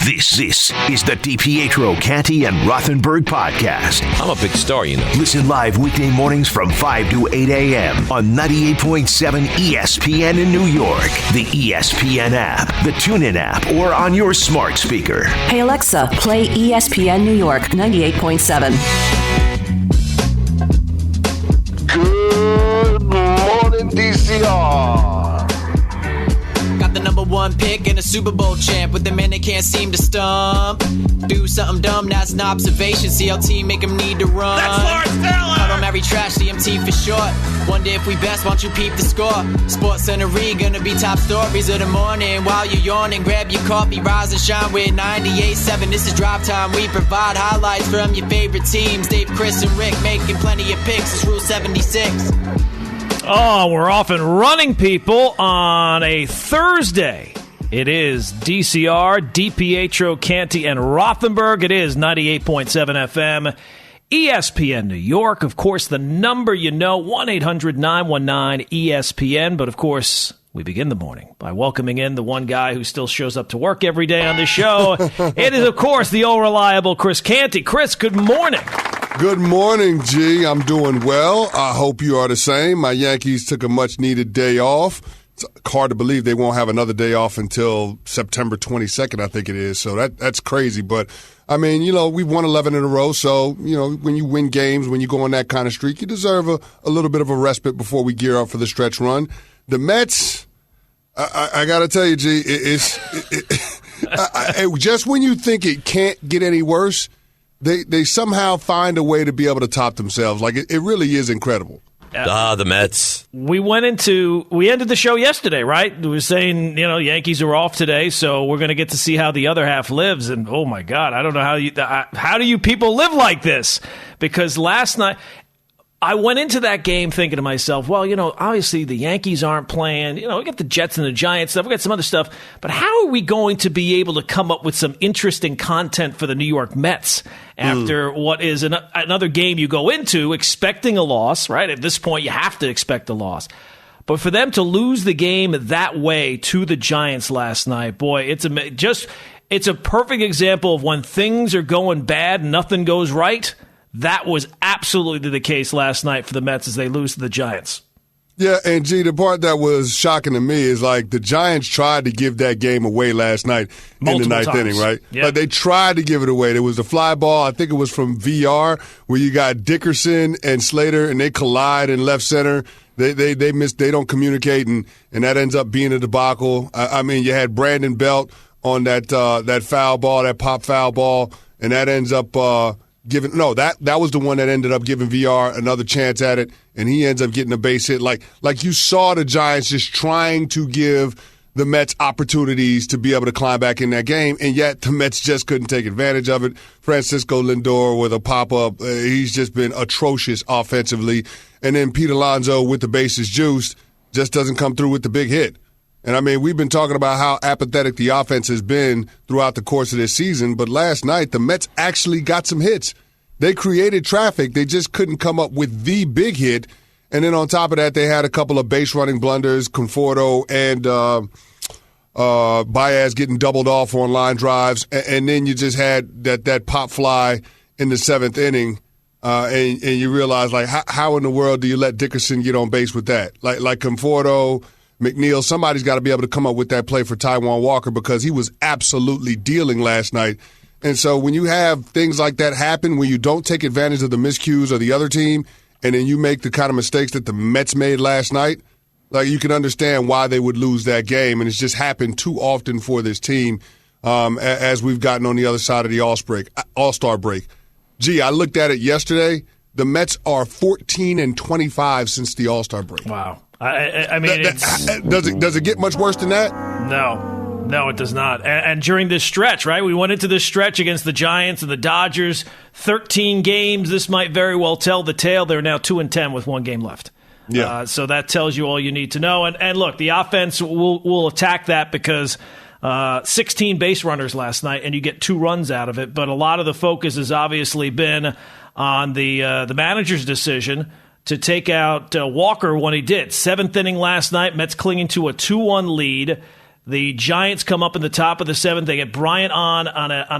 This is the DiPietro, Canty, and Rothenberg podcast. I'm a big star, you know. Listen live weekday mornings from 5 to 8 a.m. on 98.7 ESPN in New York, the ESPN app, the TuneIn app, or on your smart speaker. Hey, Alexa, play ESPN New York 98.7. Good morning, DCR. Got the number one pick and a Super Bowl champ with the man they can't seem to stump. Do something dumb, that's an observation. CLT make him need to run. That's Lawrence Taylor! Huddle Mary Trash, DMT for short. Wonder if we best, won't you peep the score? Sports Center gonna be top stories of the morning. While you're yawning, grab your coffee, rise and shine with 98.7. This is Drive Time. We provide highlights from your favorite teams. Dave, Chris, and Rick making plenty of picks. It's Rule 76. Oh, we're off and running, people, on a Thursday. It is DCR, DiPietro, Canty, and Rothenberg. It is 98.7 FM, ESPN New York. Of course, the number you know, 1-800-919-ESPN. But, of course, we begin the morning by welcoming in the one guy who still shows up to work every day on this show. It is, of course, the all-reliable Chris Canty. Chris, good morning. Good morning, G. I'm doing well. I hope you are the same. My Yankees took a much-needed day off. It's hard to believe they won't have another day off until September 22nd, I think it is. So that's crazy. But, I mean, you know, we've won 11 in a row. So, you know, when you win games, when you go on that kind of streak, you deserve a little bit of a respite before we gear up for the stretch run. The Mets, I got to tell you, G, just when you think it can't get any worse, They somehow find a way to be able to top themselves. Like, it really is incredible. The Mets. We ended the show yesterday, right? We were saying, you know, Yankees are off today, so we're going to get to see how the other half lives. And, oh, my God, I don't know how do you people live like this? Because last night I went into that game thinking to myself, well, you know, obviously the Yankees aren't playing. You know, we got the Jets and the Giants stuff. We got some other stuff. But how are we going to be able to come up with some interesting content for the New York Mets after what is another game you go into expecting a loss, right? At this point, you have to expect a loss. But for them to lose the game that way to the Giants last night, boy, it's a perfect example of when things are going bad and nothing goes right. That was absolutely the case last night for the Mets as they lose to the Giants. Yeah, and, G, the part that was shocking to me is, like, the Giants tried to give that game away last night in the ninth inning, right? Yep. Like, they tried to give it away. There was a fly ball, I think it was from VR, where you got Dickerson and Slater, and they collide in left center. They miss. They don't communicate, and that ends up being a debacle. I mean, you had Brandon Belt on that foul ball, that pop foul ball, and that ends up that was the one that ended up giving VR another chance at it, and he ends up getting a base hit. Like you saw the Giants just trying to give the Mets opportunities to be able to climb back in that game, and yet the Mets just couldn't take advantage of it. Francisco Lindor with a pop-up. He's just been atrocious offensively. And then Pete Alonso with the bases juiced just doesn't come through with the big hit. And, I mean, we've been talking about how apathetic the offense has been throughout the course of this season, but last night the Mets actually got some hits. They created traffic. They just couldn't come up with the big hit. And then on top of that, they had a couple of base-running blunders, Conforto and Baez getting doubled off on line drives. And then you just had that pop fly in the seventh inning, and you realize, like, how in the world do you let Dickerson get on base with that? Like Conforto, McNeil, somebody's got to be able to come up with that play for Taijuan Walker because he was absolutely dealing last night. And so when you have things like that happen, when you don't take advantage of the miscues of the other team, and then you make the kind of mistakes that the Mets made last night, like, you can understand why they would lose that game. And it's just happened too often for this team as we've gotten on the other side of the All-Star break. Gee, I looked at it yesterday. The Mets are 14-25 since the All-Star break. Wow. I mean, does it get much worse than that? No, it does not. And during this stretch, right, we went into this stretch against the Giants and the Dodgers, 13 games. This might very well tell the tale. They're now 2-10 with one game left. Yeah. So that tells you all you need to know. And look, the offense will attack that because 16 base runners last night, and you get 2 runs out of it. But a lot of the focus has obviously been on the manager's decision to take out Walker when he did. 7th inning last night, Mets clinging to a 2-1 lead. The Giants come up in the top of the seventh. They get Bryant on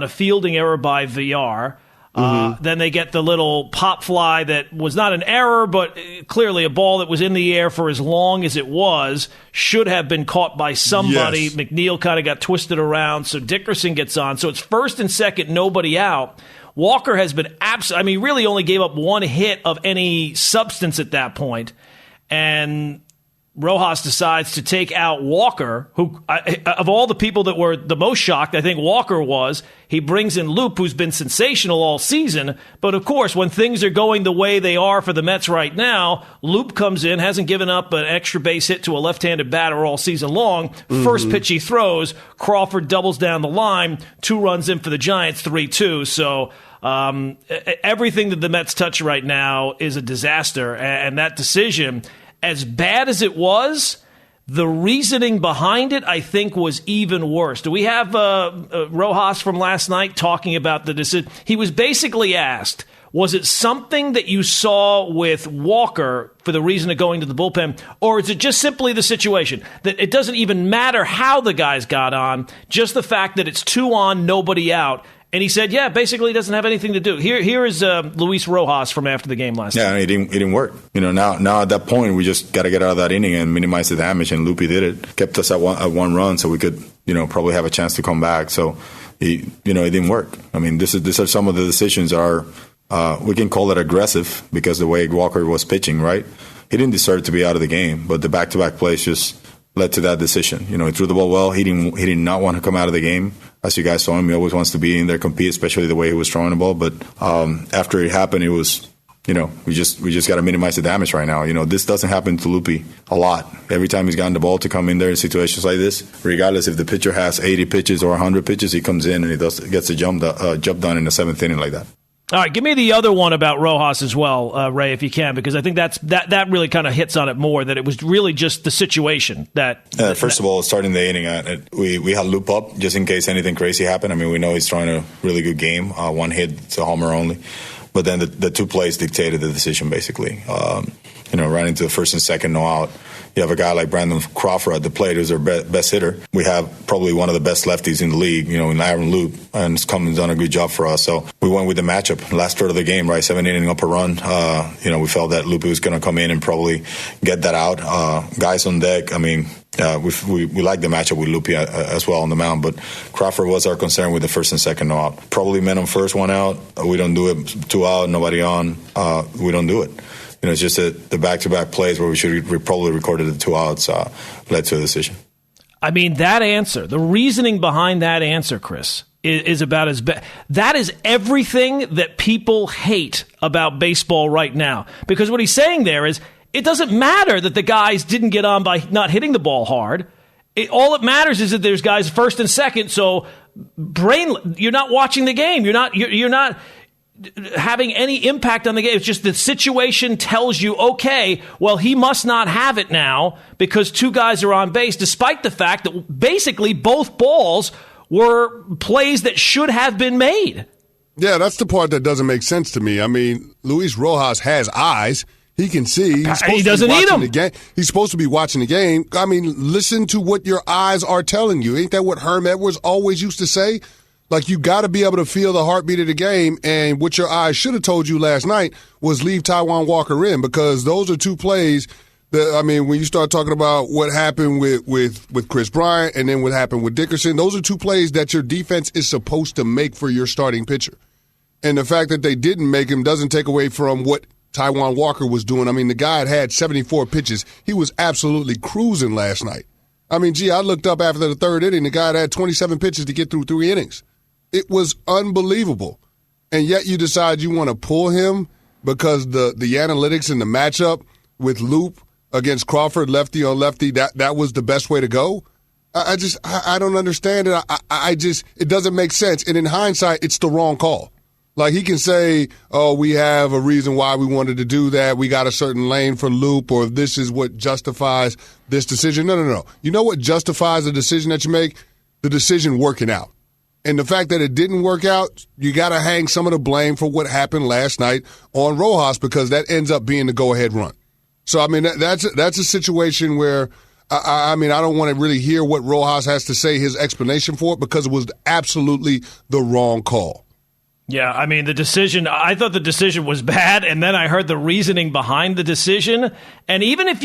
a fielding error by VR. Then they get the little pop fly that was not an error, but clearly a ball that was in the air for as long as it was, should have been caught by somebody. Yes. McNeil kind of got twisted around, so Dickerson gets on. So it's first and second, nobody out. Walker has been really only gave up one hit of any substance at that point. And Rojas decides to take out Walker, who, of all the people that were the most shocked, I think Walker was. He brings in Loop, who's been sensational all season. But, of course, when things are going the way they are for the Mets right now, Loop comes in, hasn't given up an extra base hit to a left-handed batter all season long. First pitch he throws, Crawford doubles down the line, 2 runs in for the Giants, 3-2. So everything that the Mets touch right now is a disaster. And that decision, as bad as it was, the reasoning behind it, I think, was even worse. Do we have Rojas from last night talking about the decision? He was basically asked, was it something that you saw with Walker for the reason of going to the bullpen, or is it just simply the situation that it doesn't even matter how the guys got on, just the fact that it's 2 on, nobody out? And he said, yeah, basically it doesn't have anything to do. Here is Luis Rojas from after the game last night. Yeah, it didn't work. Now at that point, we just got to get out of that inning and minimize the damage, and Loopy did it. Kept us at one run so we could, probably have a chance to come back. So, it didn't work. I mean, these are some of the decisions we can call it aggressive because the way Walker was pitching, right? He didn't deserve to be out of the game, but the back-to-back plays just led to that decision. He threw the ball well. He did not want to come out of the game. As you guys saw him, he always wants to be in there, compete, especially the way he was throwing the ball. But after it happened, it was, we just got to minimize the damage right now. This doesn't happen to Loopy a lot. Every time he's gotten the ball to come in there in situations like this, regardless if the pitcher has 80 pitches or 100 pitches, he comes in and he gets a jump done in the 7th inning like that. All right, give me the other one about Rojas as well, Ray, if you can, because I think that really kind of hits on it more, that it was really just the situation that... First of all, starting the inning, we had Loop up just in case anything crazy happened. I mean, we know he's throwing a really good game, 1 hit to homer only. But then the 2 plays dictated the decision, basically. Right into the first and second, no out. You have a guy like Brandon Crawford at the plate who's our best hitter. We have probably one of the best lefties in the league, in Aaron Loop, and it's come and done a good job for us. So we went with the matchup. Last third of the game, right, 7 inning up a run. We felt that Loop was going to come in and probably get that out. Guys on deck, I mean, we like the matchup with Loopy as well on the mound, but Crawford was our concern with the first and second no out. Probably men on first, 1 out. We don't do it. 2 out, nobody on. We don't do it. It's just that the back-to-back plays where we probably recorded the 2 outs led to a decision. I mean, that answer, the reasoning behind that answer, Chris, is about as bad. That is everything that people hate about baseball right now. Because what he's saying there is, it doesn't matter that the guys didn't get on by not hitting the ball hard. All it matters is that there's guys first and second, so you're not watching the game. You're not having any impact on the game. It's just the situation tells you, okay, well, he must not have it now because 2 guys are on base, despite the fact that basically both balls were plays that should have been made. Yeah, that's the part that doesn't make sense to me. I mean, Luis Rojas has eyes. He can see. He doesn't need them. He's supposed to be watching the game. I mean, listen to what your eyes are telling you. Ain't that what Herm Edwards always used to say? Like, you got to be able to feel the heartbeat of the game, and what your eyes should have told you last night was leave Taijuan Walker in, because those are 2 plays that, I mean, when you start talking about what happened with Chris Bryant and then what happened with Dickerson, those are 2 plays that your defense is supposed to make for your starting pitcher. And the fact that they didn't make him doesn't take away from what Taijuan Walker was doing. I mean, the guy had 74 pitches. He was absolutely cruising last night. I mean, I looked up after the 3rd inning, the guy had 27 pitches to get through 3 innings. It was unbelievable. And yet you decide you want to pull him because the analytics and the matchup with Loop against Crawford, lefty on lefty, that was the best way to go. I don't understand it. It doesn't make sense. And in hindsight, it's the wrong call. Like, he can say, oh, we have a reason why we wanted to do that. We got a certain lane for Loop, or this is what justifies this decision. No. You know what justifies the decision that you make? The decision working out. And the fact that it didn't work out, you got to hang some of the blame for what happened last night on Rojas, because that ends up being the go-ahead run. So, I mean, that's a situation where I mean, I don't want to really hear what Rojas has to say, his explanation for it, because it was absolutely the wrong call. Yeah, I mean, I thought the decision was bad, and then I heard the reasoning behind the decision. And even if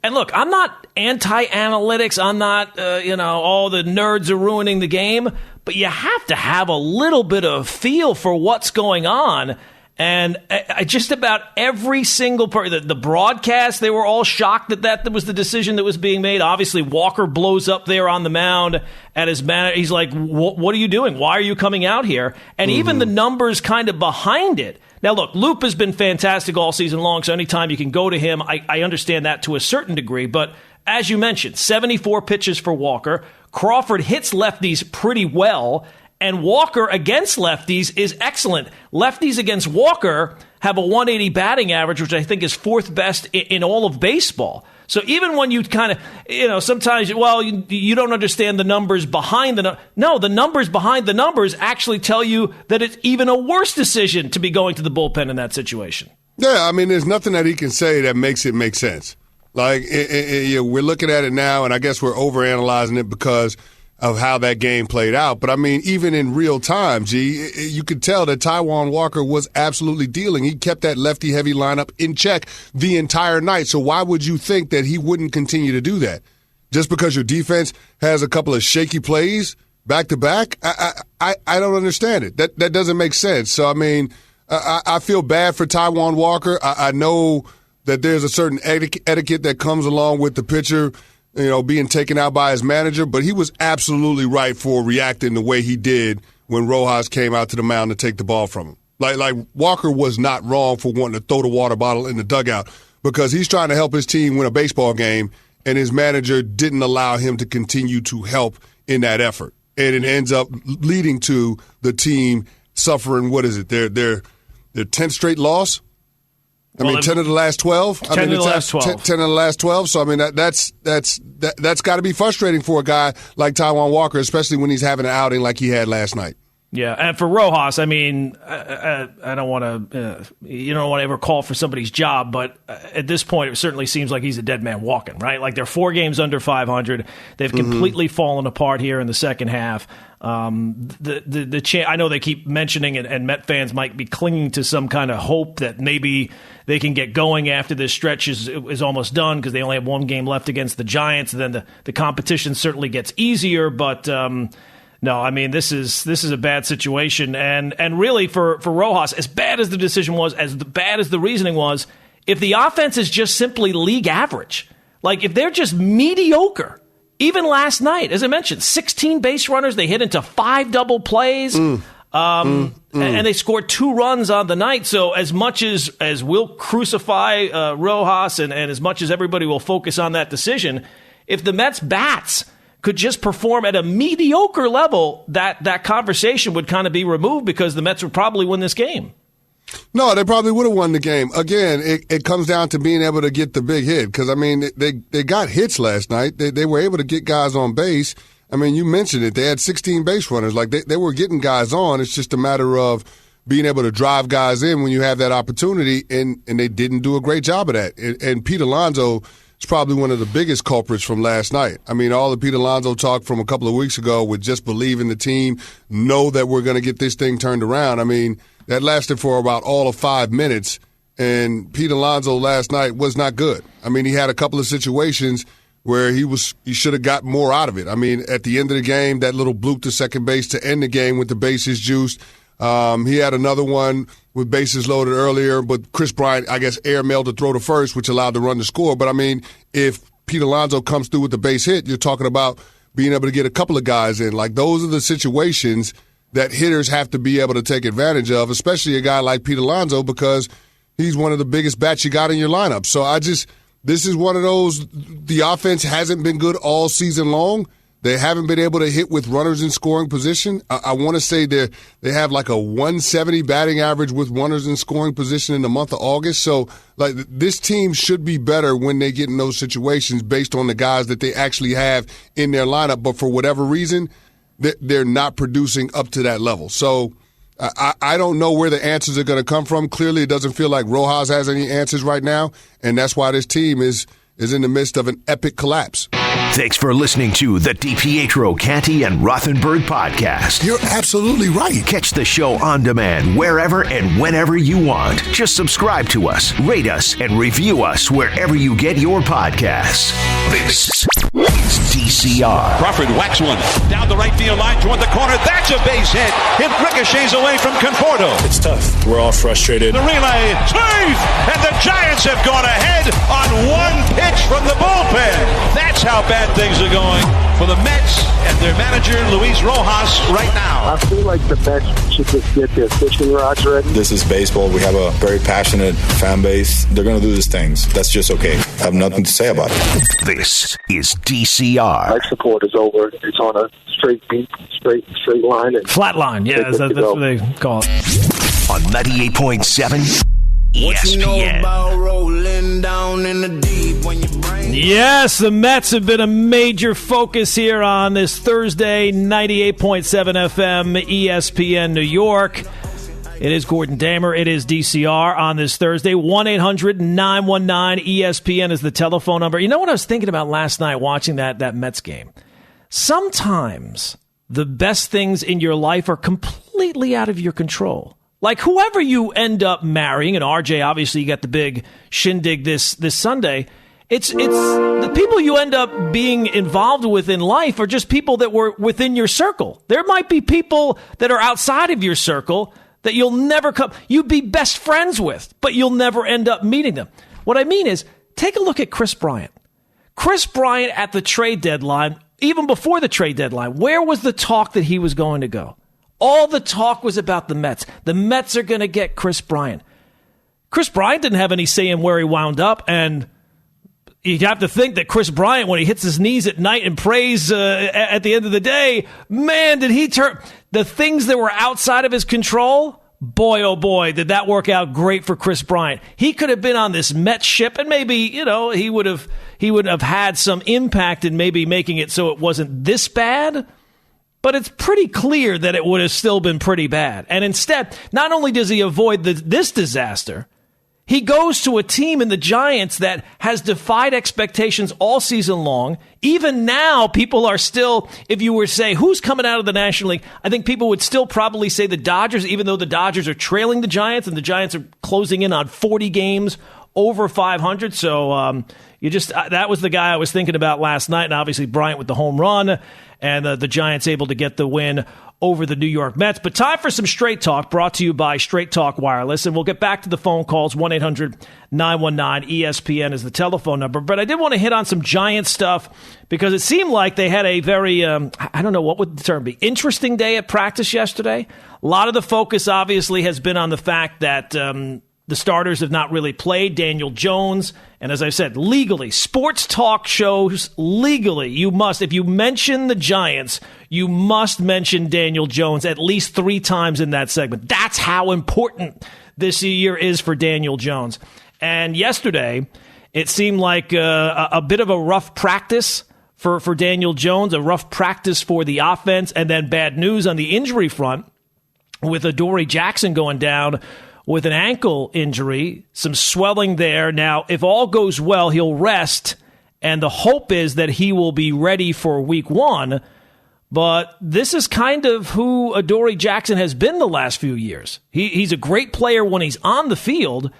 and look, I'm not anti-analytics. I'm not, all the nerds are ruining the game. But you have to have a little bit of feel for what's going on. And just about every single person, the broadcast, they were all shocked that was the decision that was being made. Obviously, Walker blows up there on the mound at his manager. He's like, what are you doing? Why are you coming out here? And even the numbers kind of behind it. Now, look, Loop has been fantastic all season long, so anytime you can go to him, I understand that to a certain degree. But as you mentioned, 74 pitches for Walker. Crawford hits lefties pretty well. And Walker against lefties is excellent. Lefties against Walker have a 180 batting average, which I think is fourth best in all of baseball. So even when you kind of, sometimes, you don't understand the numbers behind the numbers behind the numbers actually tell you that it's even a worse decision to be going to the bullpen in that situation. Yeah, I mean, there's nothing that he can say that makes it make sense. Like, we're looking at it now, and I guess we're overanalyzing it because of how that game played out. But, I mean, even in real time, you could tell that Taijuan Walker was absolutely dealing. He kept that lefty-heavy lineup in check the entire night. So why would you think that he wouldn't continue to do that? Just because your defense has a couple of shaky plays back-to-back? I don't understand it. That doesn't make sense. So, I mean, I feel bad for Taijuan Walker. I know that there's a certain etiquette that comes along with the pitcher being taken out by his manager, but he was absolutely right for reacting the way he did when Rojas came out to the mound to take the ball from him. Like Walker was not wrong for wanting to throw the water bottle in the dugout because he's trying to help his team win a baseball game, and his manager didn't allow him to continue to help in that effort. And it ends up leading to the team suffering, what is it, their 10th straight loss? 10 of the last 12. 10 of the last 12. 10 of the last 12. So, I mean, that's got to be frustrating for a guy like Taijuan Walker, especially when he's having an outing like he had last night. Yeah, and for Rojas, I mean, I don't want to, you don't want to ever call for somebody's job, but at this point, it certainly seems like he's a dead man walking, right? Like they're 4 games under 500. They've completely fallen apart here in the second half. I know they keep mentioning it, and Met fans might be clinging to some kind of hope that maybe they can get going after this stretch is almost done because they only have 1 game left against the Giants. And then the competition certainly gets easier, but no, I mean, this is a bad situation. And really for Rojas, as bad as the decision was, as bad as the reasoning was, if the offense is just simply league average, like if they're just mediocre, even last night, as I mentioned, 16 base runners, they hit into 5 double plays, and they scored 2 runs on the night. So as much as we'll crucify Rojas and as much as everybody will focus on that decision, if the Mets bats could just perform at a mediocre level, that conversation would kind of be removed because the Mets would probably win this game. No, they probably would have won the game. Again, it comes down to being able to get the big hit because, I mean, they got hits last night. They were able to get guys on base. I mean, you mentioned it. They had 16 base runners. Like, they were getting guys on. It's just a matter of being able to drive guys in when you have that opportunity, and they didn't do a great job of that. And Pete Alonso is probably one of the biggest culprits from last night. I mean, all the Pete Alonso talk from a couple of weeks ago with just believe in the team, know that we're going to get this thing turned around. I mean, that lasted for about all of 5 minutes, and Pete Alonso last night was not good. I mean, he had a couple of situations where he should have got more out of it. I mean, at the end of the game, that little bloop to second base to end the game with the bases juiced. He had another one with bases loaded earlier, but Chris Bryant, I guess, airmailed to throw to first, which allowed the run to score. But, I mean, if Pete Alonso comes through with the base hit, you're talking about being able to get a couple of guys in. Like, those are the situations that hitters have to be able to take advantage of, especially a guy like Pete Alonso, because he's one of the biggest bats you got in your lineup. So this is one of those, the offense hasn't been good all season long. They haven't been able to hit with runners in scoring position. I want to say they have like a 170 batting average with runners in scoring position in the month of August. So, like, this team should be better when they get in those situations based on the guys that they actually have in their lineup. But for whatever reason, they're not producing up to that level. So I don't know where the answers are going to come from. Clearly, it doesn't feel like Rojas has any answers right now, and that's why this team is in the midst of an epic collapse. Thanks for listening to the DiPietro, Canty, and Rothenberg podcast. You're absolutely right. Catch the show on demand wherever and whenever you want. Just subscribe to us, rate us, and review us wherever you get your podcasts. This is DCR. Crawford whacks one down the right field line toward the corner. That's a base hit. It ricochets away from Conforto. It's tough. We're all frustrated. The relay, swing! And the Giants have gone ahead on one pitch from the bullpen. That's how bad things are going for the Mets and their manager, Luis Rojas, right now. I feel like the Mets should just get their fishing rods ready. This is baseball. We have a very passionate fan base. They're going to do these things. That's just okay. I have nothing to say about it. This is DCR. Life support is over. It's on a straight beat, straight line. And flat line, yeah, that's what they call it. On 98.7 ESPN. Yes, the Mets have been a major focus here on this Thursday, 98.7 FM ESPN New York. It is Gordon Damer. It is DCR on this Thursday. 1-800-919-ESPN is the telephone number. You know what I was thinking about last night watching that Mets game? Sometimes the best things in your life are completely out of your control. Like whoever you end up marrying, and RJ, obviously you got the big shindig this Sunday. It's the people you end up being involved with in life are just people that were within your circle. There might be people that are outside of your circle that you'll never you'd be best friends with, but you'll never end up meeting them. What I mean is, take a look at Chris Bryant. Chris Bryant at the trade deadline, even before the trade deadline, where was the talk that he was going to go? All the talk was about the Mets. The Mets are going to get Chris Bryant. Chris Bryant didn't have any say in where he wound up, and you'd have to think that Chris Bryant, when he hits his knees at night and prays at the end of the day, man, did he turn the things that were outside of his control? Boy, oh boy, did that work out great for Chris Bryant. He could have been on this Mets ship, and maybe, he would have had some impact in maybe making it so it wasn't this bad. But it's pretty clear that it would have still been pretty bad. And instead, not only does he avoid this disaster, he goes to a team in the Giants that has defied expectations all season long. Even now, people are still, if you were to say, who's coming out of the National League, I think people would still probably say the Dodgers, even though the Dodgers are trailing the Giants, and the Giants are closing in on 40 games over 500. So that was the guy I was thinking about last night. And obviously Bryant with the home run, and the Giants able to get the win over the New York Mets. But time for some Straight Talk, brought to you by Straight Talk Wireless. And we'll get back to the phone calls. 1-800-919-ESPN is the telephone number. But I did want to hit on some Giants stuff because it seemed like they had a very, I don't know, what would the term be, interesting day at practice yesterday. A lot of the focus obviously has been on the fact that the starters have not really played. Daniel Jones, and as I said, legally, sports talk shows, legally, you must, if you mention the Giants, you must mention Daniel Jones at least 3 times in that segment. That's how important this year is for Daniel Jones. And yesterday, it seemed like a bit of a rough practice for Daniel Jones, a rough practice for the offense, and then bad news on the injury front with Adoree Jackson going down with an ankle injury, some swelling there. Now, if all goes well, he'll rest, and the hope is that he will be ready for week 1. But this is kind of who Adoree Jackson has been the last few years. He's a great player when he's on the field,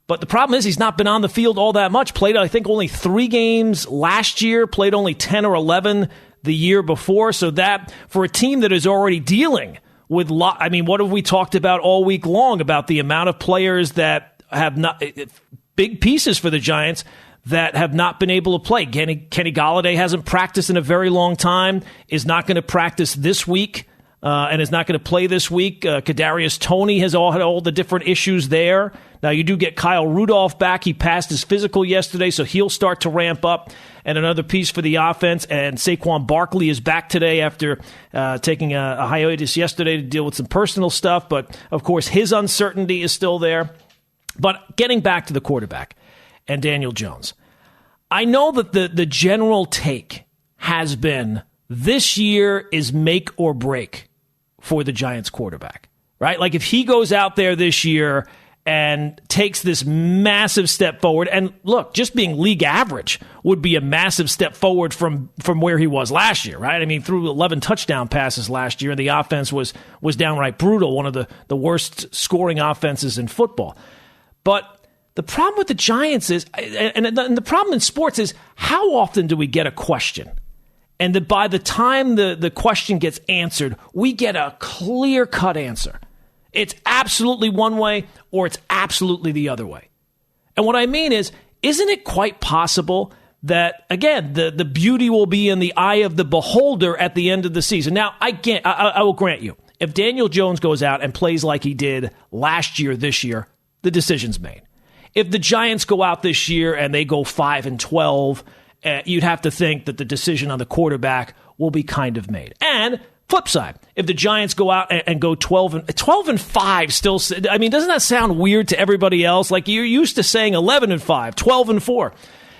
but the problem is he's not been on the field all that much. Played, I think, only 3 games last year, played only 10 or 11 the year before. So that, for a team that is already dealing with, what have we talked about all week long about the amount of players that have not, big pieces for the Giants that have not been able to play. Kenny Golladay hasn't practiced in a very long time, is not going to practice this week, and is not going to play this week. Kadarius Toney has had all the different issues there. Now, you do get Kyle Rudolph back. He passed his physical yesterday, so he'll start to ramp up. And another piece for the offense. And Saquon Barkley is back today after taking a hiatus yesterday to deal with some personal stuff. But, of course, his uncertainty is still there. But getting back to the quarterback and Daniel Jones, I know that the general take has been this year is make or break for the Giants quarterback, right? Like if he goes out there this year and takes this massive step forward. And look, just being league average would be a massive step forward from where he was last year, right? I mean, threw 11 touchdown passes last year, and the offense was downright brutal, one of the worst scoring offenses in football. But the problem with the Giants is, and the problem in sports is, how often do we get a question? And that by the time the question gets answered, we get a clear-cut answer. It's absolutely one way or it's absolutely the other way. And what I mean is, isn't it quite possible that, again, the beauty will be in the eye of the beholder at the end of the season? Now, I will grant you, if Daniel Jones goes out and plays like he did last year, this year, the decision's made. If the Giants go out this year and they go 5-12, you'd have to think that the decision on the quarterback will be kind of made. And flip side, if the Giants go out and go 12-5, still, I mean, doesn't that sound weird to everybody else? Like, you're used to saying 11-5, 12-4.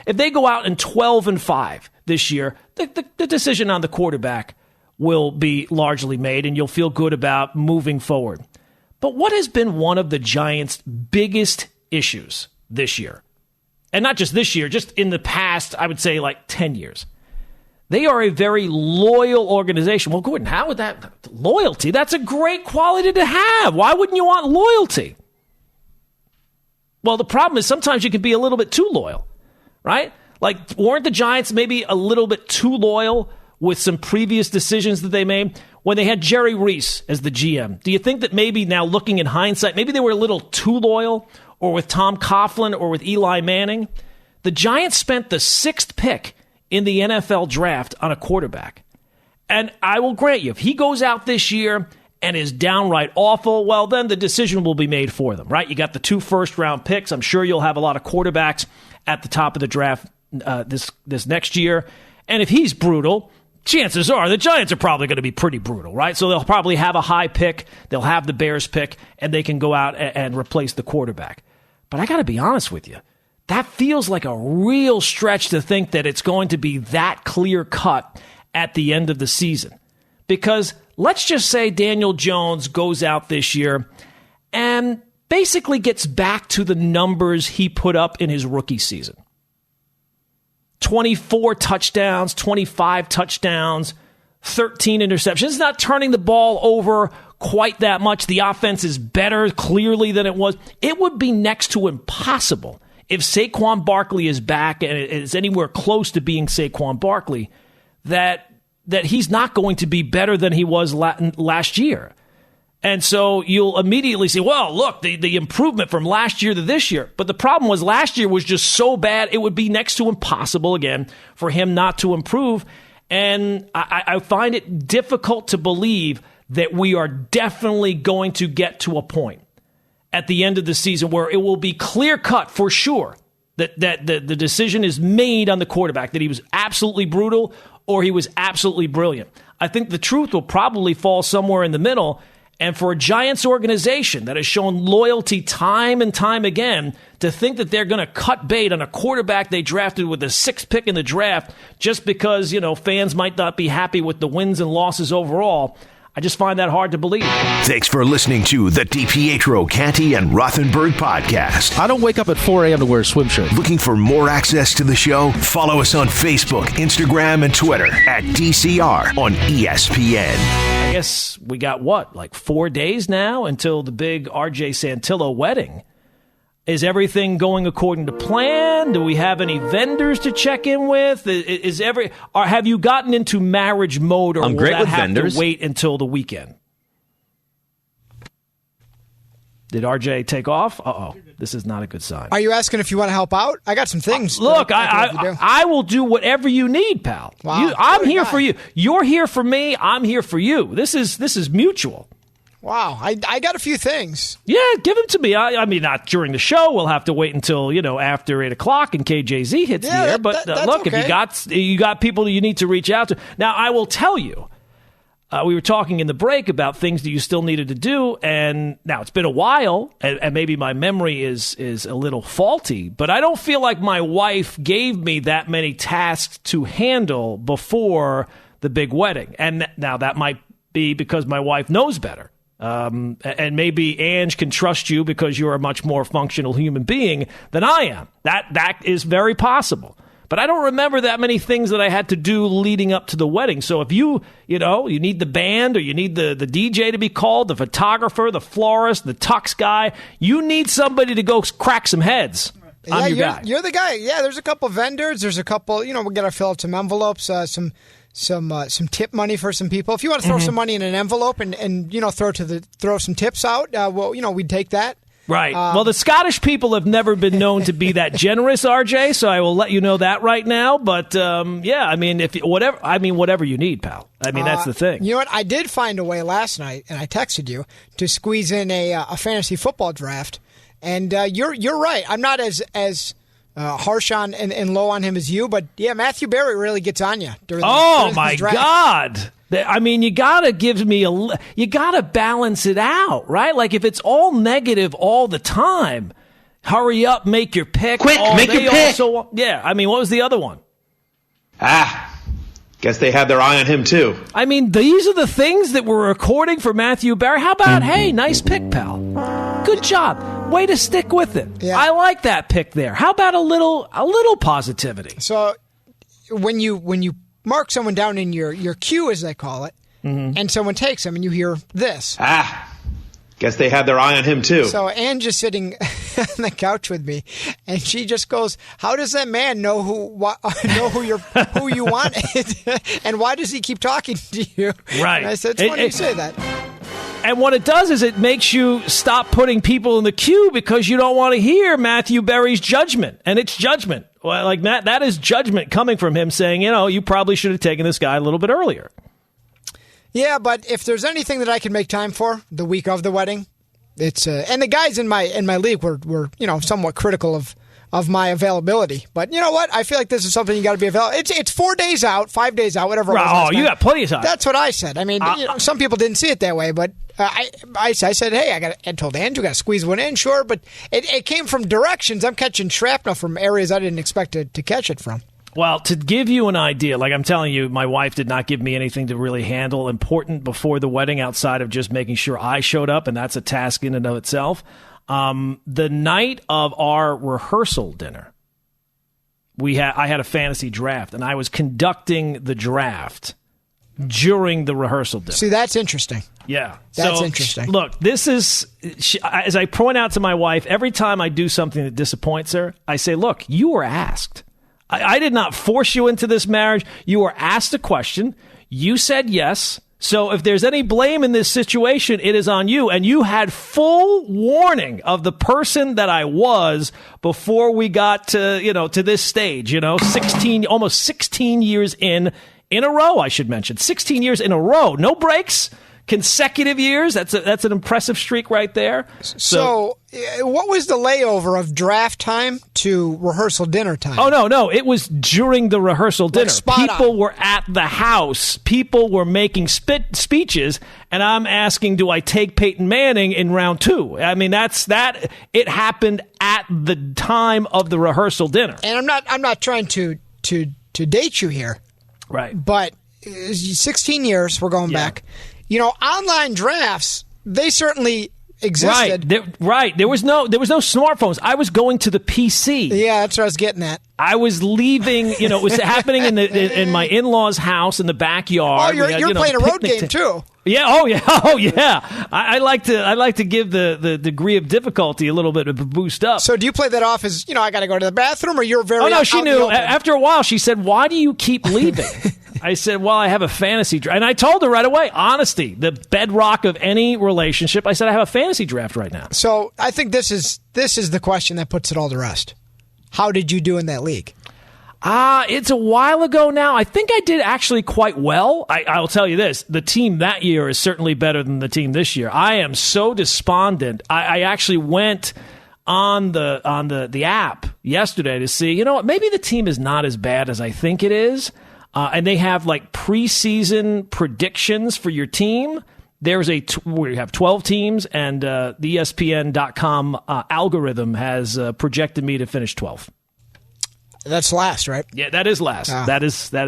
If they go out and 12-5 this year, the decision on the quarterback will be largely made, and you'll feel good about moving forward. But what has been one of the Giants' biggest issues this year? And not just this year, just in the past, I would say like 10 years. They are a very loyal organization. Well, Gordon, how would that... Loyalty, that's a great quality to have. Why wouldn't you want loyalty? Well, the problem is sometimes you can be a little bit too loyal, right? Like, weren't the Giants maybe a little bit too loyal with some previous decisions that they made when they had Jerry Reese as the GM? Do you think that maybe now, looking in hindsight, maybe they were a little too loyal? Or with Tom Coughlin or with Eli Manning? The Giants spent the 6th pick in the NFL draft on a quarterback. And I will grant you, if he goes out this year and is downright awful, well, then the decision will be made for them, right? You got the 2 first-round picks. I'm sure you'll have a lot of quarterbacks at the top of the draft this next year. And if he's brutal, chances are the Giants are probably going to be pretty brutal, right? So they'll probably have a high pick, they'll have the Bears pick, and they can go out and replace the quarterback. But I got to be honest with you, that feels like a real stretch to think that it's going to be that clear-cut at the end of the season. Because let's just say Daniel Jones goes out this year and basically gets back to the numbers he put up in his rookie season. 24 touchdowns, 25 touchdowns, 13 interceptions. It's not turning the ball over quite that much. The offense is better, clearly, than it was. It would be next to impossible if Saquon Barkley is back and is anywhere close to being Saquon Barkley, that he's not going to be better than he was last year. And so you'll immediately say, well, look, the improvement from last year to this year. But the problem was last year was just so bad, it would be next to impossible, again, for him not to improve. And I find it difficult to believe that we are definitely going to get to a point at the end of the season where it will be clear-cut for sure that the decision is made on the quarterback, that he was absolutely brutal or he was absolutely brilliant. I think the truth will probably fall somewhere in the middle. And for a Giants organization that has shown loyalty time and time again, to think that they're going to cut bait on a quarterback they drafted with the 6th pick in the draft just because, fans might not be happy with the wins and losses overall, I just find that hard to believe. Thanks for listening to the DiPietro, Canty, and Rothenberg podcast. I don't wake up at 4 a.m. to wear a swim shirt. Looking for more access to the show? Follow us on Facebook, Instagram, and Twitter at DCR on ESPN. I guess we got, like 4 days now until the big RJ Santillo wedding. Is everything going according to plan? Do we have any vendors to check in with? Or have you gotten into marriage mode, or I'm will great that with have vendors. to wait until the weekend? Did RJ take off? Uh-oh. This is not a good sign. Are you asking if you want to help out? I got some things. Look, I will do whatever you need, pal. Wow. I'm here for you. You're here for me. I'm here for you. This is mutual. Wow. I got a few things. Yeah, give them to me. I mean, not during the show. We'll have to wait until, after 8 o'clock and KJZ hits the air. But look, okay. if you got people that you need to reach out to. Now, I will tell you, we were talking in the break about things that you still needed to do. And now it's been a while, and maybe my memory is a little faulty, but I don't feel like my wife gave me that many tasks to handle before the big wedding. And now that might be because my wife knows better. And maybe Ange can trust you because you're a much more functional human being than I am. That is very possible. But I don't remember that many things that I had to do leading up to the wedding. So if you need the band or you need the DJ to be called, the photographer, the florist, the tux guy, you need somebody to go crack some heads. I'm your guy. You're the guy. Yeah, there's a couple vendors. There's a couple, we got to fill out some envelopes, some tip money for some people. If you want to throw some money in an envelope and throw some tips out, we'd take that. Right. Well, the Scottish people have never been known to be that generous, RJ. So I will let you know that right now. But whatever you need, pal. I mean, that's the thing. You know what? I did find a way last night, and I texted you to squeeze in a fantasy football draft. And you're right. I'm not as harsh on and low on him as you, but yeah, Matthew Berry really gets on you during the draft. God. I mean, you gotta you gotta balance it out, right? Like if it's all negative all the time, hurry up, make your pick. Quick, make your pick. Yeah, I mean, what was the other one? Guess they had their eye on him too. I mean, these are the things that we're recording for Matthew Berry. How about, hey, nice pick, pal. Good job. Way to stick with it. Yeah. I like that pick there. How about a little positivity? So when you mark someone down in your queue, as they call it, and someone takes them, and you hear this. Guess they had their eye on him too. So Ange is sitting on the couch with me, and she just goes, "How does that man know who you wanted, and why does he keep talking to you?" Right. And I said, "It's funny you say that." And what it does is it makes you stop putting people in the queue because you don't want to hear Matthew Berry's judgment, and it's judgment. Well, like that is judgment coming from him saying, you probably should have taken this guy a little bit earlier. Yeah, but if there's anything that I can make time for the week of the wedding, it's and the guys in my league were somewhat critical of my availability. But you know what? I feel like this is something you got to be available. It's 4 days out, 5 days out, whatever. Oh, you got plenty of time. That's what I said. I mean, some people didn't see it that way, but I said, hey, I told Andrew, got to squeeze one in, sure, but it came from directions. I'm catching shrapnel from areas I didn't expect to catch it from. Well, to give you an idea, like I'm telling you, my wife did not give me anything to really handle important before the wedding outside of just making sure I showed up, and that's a task in and of itself. The night of our rehearsal dinner, I had a fantasy draft, and I was conducting the draft during the rehearsal dinner. See, that's interesting. Yeah. That's interesting. Look, this is, as I point out to my wife, every time I do something that disappoints her, I say, look, you were asked. I did not force you into this marriage. You were asked a question. You said yes. So if there's any blame in this situation, it is on you. And you had full warning of the person that I was before we got to this stage, almost 16 years in a row, I should mention. 16 years in a row. No breaks. Consecutive years. That's an impressive streak right there. So what was the layover of draft time to rehearsal dinner time? Oh, no. It was during the rehearsal dinner. People were at the house. People were making speeches, and I'm asking, do I take Peyton Manning in round 2? I mean, it happened at the time of the rehearsal dinner. And I'm not trying to date you here. Right. But 16 years, we're going back. Online drafts, they certainly existed. Right. There was no smartphones. I was going to the PC. Yeah, that's what I was getting at. I was leaving, it was happening in my in-laws' house in the backyard. Oh, you're playing a road game too. Yeah. Oh yeah. I like to give the degree of difficulty a little bit of a boost up. So do you play that off as, I got to go to the bathroom, or you're very? Oh no, she knew. After a while, she said, "Why do you keep leaving?" I said, well, I have a fantasy draft. And I told her right away, honesty, the bedrock of any relationship. I said, I have a fantasy draft right now. So I think this is the question that puts it all to rest. How did you do in that league? It's a while ago now. I think I did actually quite well. I'll tell you this. The team that year is certainly better than the team this year. I am so despondent. I actually went on the app yesterday to see, maybe the team is not as bad as I think it is. And they have like preseason predictions for your team. There's we have 12 teams, and the ESPN.com algorithm has projected me to finish 12th. That's last, right? Yeah, that is last. That's not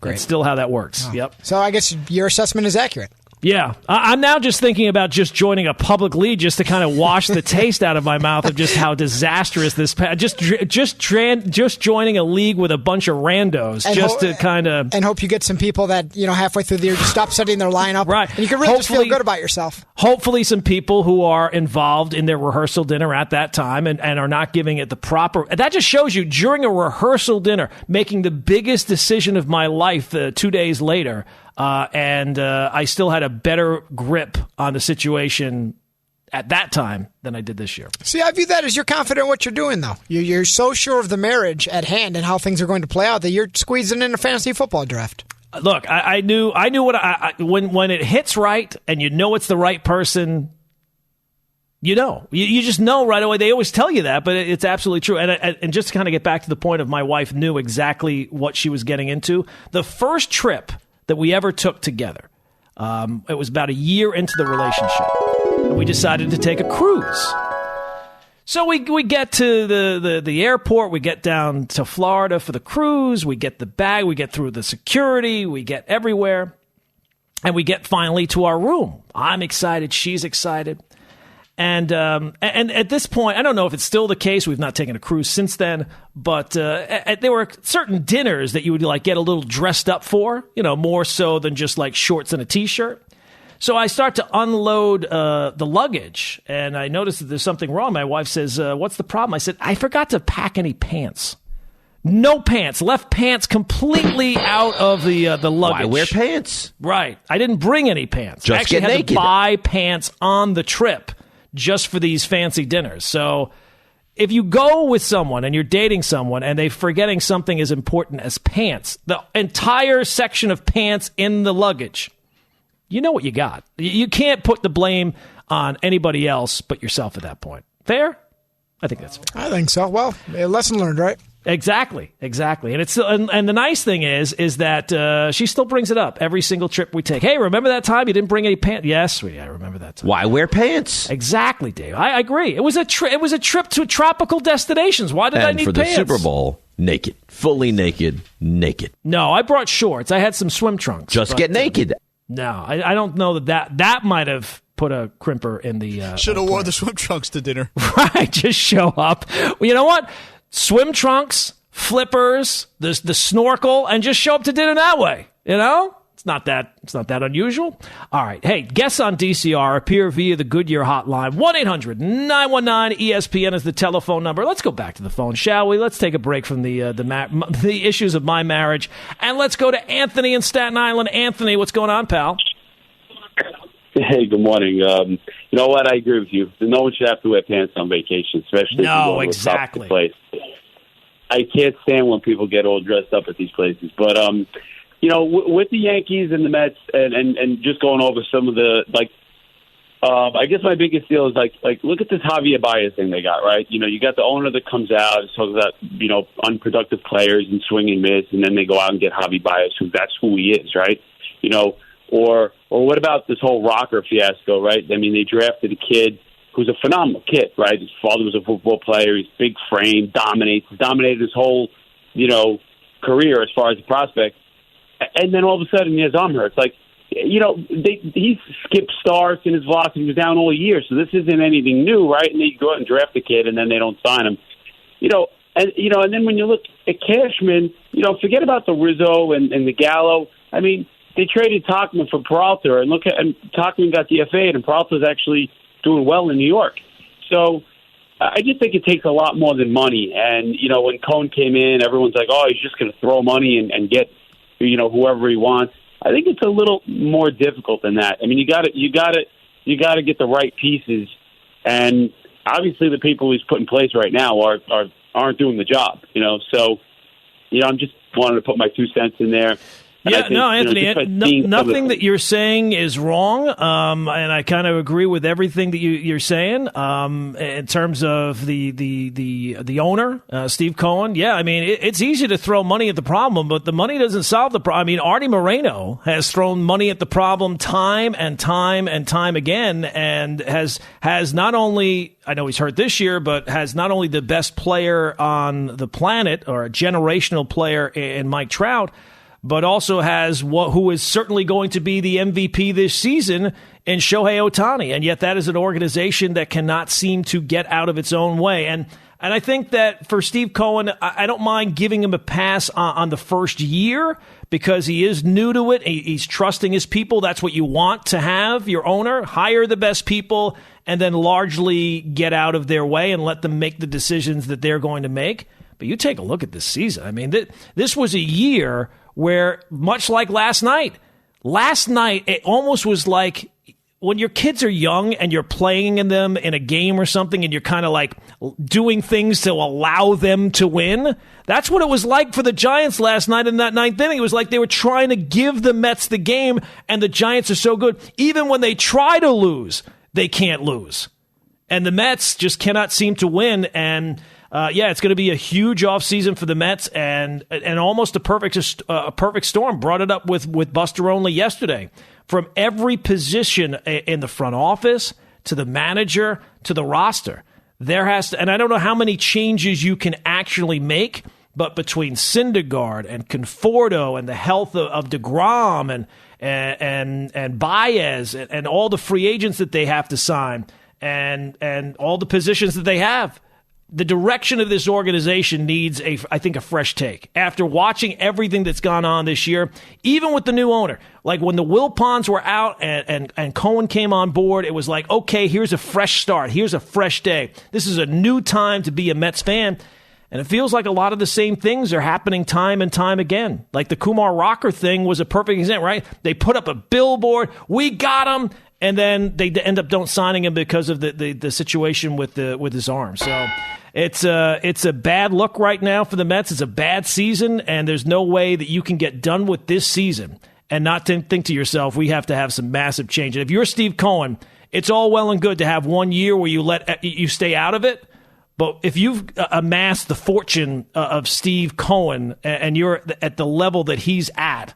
great. That's still how that works. Yep. So I guess your assessment is accurate. Yeah, I'm now just thinking about just joining a public league just to kind of wash the taste out of my mouth of just how disastrous this. Just joining a league with a bunch of randos to kind of and hope you get some people that halfway through the year just stop setting their lineup, right? And you can really just feel good about yourself. Hopefully, some people who are involved in their rehearsal dinner at that time and are not giving it the proper. That just shows you during a rehearsal dinner making the biggest decision of my life 2 days later. And I still had a better grip on the situation at that time than I did this year. See, I view that as you're confident in what you're doing, though. You're so sure of the marriage at hand and how things are going to play out that you're squeezing in a fantasy football draft. Look, I knew what when it hits right and you know it's the right person. You just know right away. They always tell you that, but it's absolutely true. And just to kind of get back to the point of my wife knew exactly what she was getting into. The first trip that we ever took together. It was about a year into the relationship. And we decided to take a cruise. So we get to the airport. We get down to Florida for the cruise. We get the bag. We get through the security. We get everywhere. And we get finally to our room. I'm excited. She's excited. And at this point, I don't know if it's still the case. We've not taken a cruise since then, but there were certain dinners that you would get a little dressed up for, more so than just like shorts and a T-shirt. So I start to unload the luggage, and I notice that there's something wrong. My wife says, "What's the problem?" I said, "I forgot to pack any pants. No pants. Left pants completely out of the luggage." Why wear pants? Right. I didn't bring any pants. Just I actually get had naked. to buy pants on the trip. Just for these fancy dinners. So if you go with someone and you're dating someone and they're forgetting something as important as pants, the entire section of pants in the luggage, you know what you got. You can't put the blame on anybody else but yourself at that point. Fair? I think that's fair. I think so. Well, lesson learned, right? Exactly. And it's and the nice thing is that she still brings it up every single trip we take. Hey, remember that time you didn't bring any pants? Yes, sweetie, I remember that time. Why wear pants? Exactly, Dave. I agree. It was a trip to tropical destinations. Why did I need pants? And for the Super Bowl, naked, fully naked. No, I brought shorts. I had some swim trunks. Just get naked. No, I don't know that might have put a crimper in the. Should have wore the swim trunks to dinner. Right, just show up. Well, you know what? Swim trunks, flippers, the snorkel, and just show up to dinner that way. It's not that unusual. All right. Hey, guests on DCR appear via the Goodyear hotline. 1-800-919-ESPN is the telephone number. Let's go back to the phone, shall we? Let's take a break from the issues of my marriage, and let's go to Anthony in Staten Island. Anthony, what's going on, pal? Hey, good morning. You know what? I agree with you. No one should have to wear pants on vacation, especially if you go to a tropical place. I can't stand when people get all dressed up at these places. But, with the Yankees and the Mets and just going over some of the, I guess my biggest deal is, look at this Javier Baez thing they got, right? You got the owner that comes out and talks about, unproductive players and swing and miss, and then they go out and get Javier Baez, that's who he is, right? Or what about this whole Rocker fiasco, right? I mean, they drafted a kid who's a phenomenal kid, right? His father was a football player. He's big frame, dominated his whole, career as far as a prospect. And then all of a sudden he has arm hurts. He skipped starts and his velocity was down all year. So this isn't anything new, right? And they go out and draft a kid and then they don't sign him. And then when you look at Cashman, forget about the Rizzo and the Gallo. I mean, they traded Tauchman for Peralta, and Tauchman got DFA'd, and Peralta's actually doing well in New York. So I just think it takes a lot more than money. And, when Cohn came in, everyone's like, oh, he's just going to throw money and get, whoever he wants. I think it's a little more difficult than that. I mean, you got to get the right pieces. And obviously the people he's put in place right now aren't doing the job, So, I'm just wanting to put my 2 cents in there. Anthony, nothing that you're saying is wrong, and I kind of agree with everything that you're saying in terms of the owner, Steve Cohen. Yeah, I mean, it's easy to throw money at the problem, but the money doesn't solve the problem. I mean, Artie Moreno has thrown money at the problem time and time and time again, and has not only, I know he's hurt this year, but has not only the best player on the planet or a generational player in Mike Trout, but also has who is certainly going to be the MVP this season in Shohei Ohtani. And yet that is an organization that cannot seem to get out of its own way. And I think that for Steve Cohen, I don't mind giving him a pass on the first year because he is new to it. He's trusting his people. That's what you want to have, your owner. Hire the best people and then largely get out of their way and let them make the decisions that they're going to make. But you take a look at this season. I mean, this was a year where, much like last night, it almost was like when your kids are young and you're playing in them in a game or something and you're kind of like doing things to allow them to win. That's what it was like for the Giants last night in that ninth inning. It was like they were trying to give the Mets the game, and the Giants are so good. Even when they try to lose, they can't lose. And the Mets just cannot seem to win. And it's going to be a huge offseason for the Mets and almost a perfect storm. Brought it up with Buster Olney yesterday. From every position in the front office to the manager to the roster, there has to, and I don't know how many changes you can actually make, but between Syndergaard and Conforto and the health of DeGrom and Baez and all the free agents that they have to sign and all the positions that they have, the direction of this organization needs, I think, a fresh take. After watching everything that's gone on this year, even with the new owner, like when the Wilpons were out and Cohen came on board, it was like, okay, here's a fresh start. Here's a fresh day. This is a new time to be a Mets fan. And it feels like a lot of the same things are happening time and time again. Like the Kumar Rocker thing was a perfect example, right? They put up a billboard, we got him, and then they end up don't signing him because of the situation with his arm. So it's a bad look right now for the Mets. It's a bad season, and there's no way that you can get done with this season and not think to yourself, we have to have some massive change. And if you're Steve Cohen, it's all well and good to have 1 year where you stay out of it. But if you've amassed the fortune of Steve Cohen and you're at the level that he's at,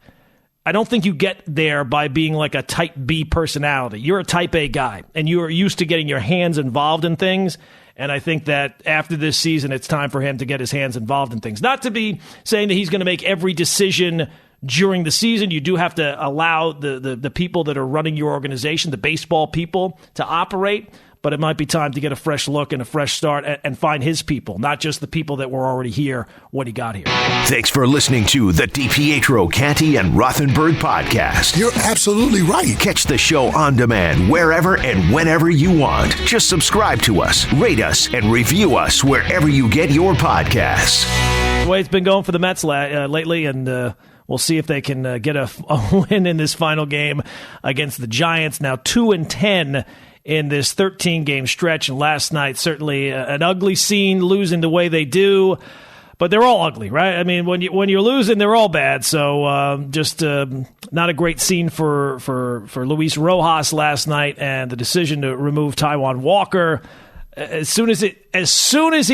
I don't think you get there by being like a type B personality. You're a type A guy, and you are used to getting your hands involved in things. And I think that after this season, it's time for him to get his hands involved in things. Not to be saying that he's going to make every decision during the season. You do have to allow the people that are running your organization, the baseball people, to operate. But it might be time to get a fresh look and a fresh start and find his people, not just the people that were already here when he got here. Thanks for listening to the DiPietro, Canty, and Rothenberg podcast. You're absolutely right. Catch the show on demand wherever and whenever you want. Just subscribe to us, rate us, and review us wherever you get your podcasts. The way it's been going for the Mets lately, and we'll see if they can get a win in this final game against the Giants. Now 2-10 in this 13-game stretch, and last night certainly an ugly scene, losing the way they do. But they're all ugly, right? I mean, when you're losing, they're all bad. So just not a great scene for Luis Rojas last night, and the decision to remove Taijuan Walker. As soon as he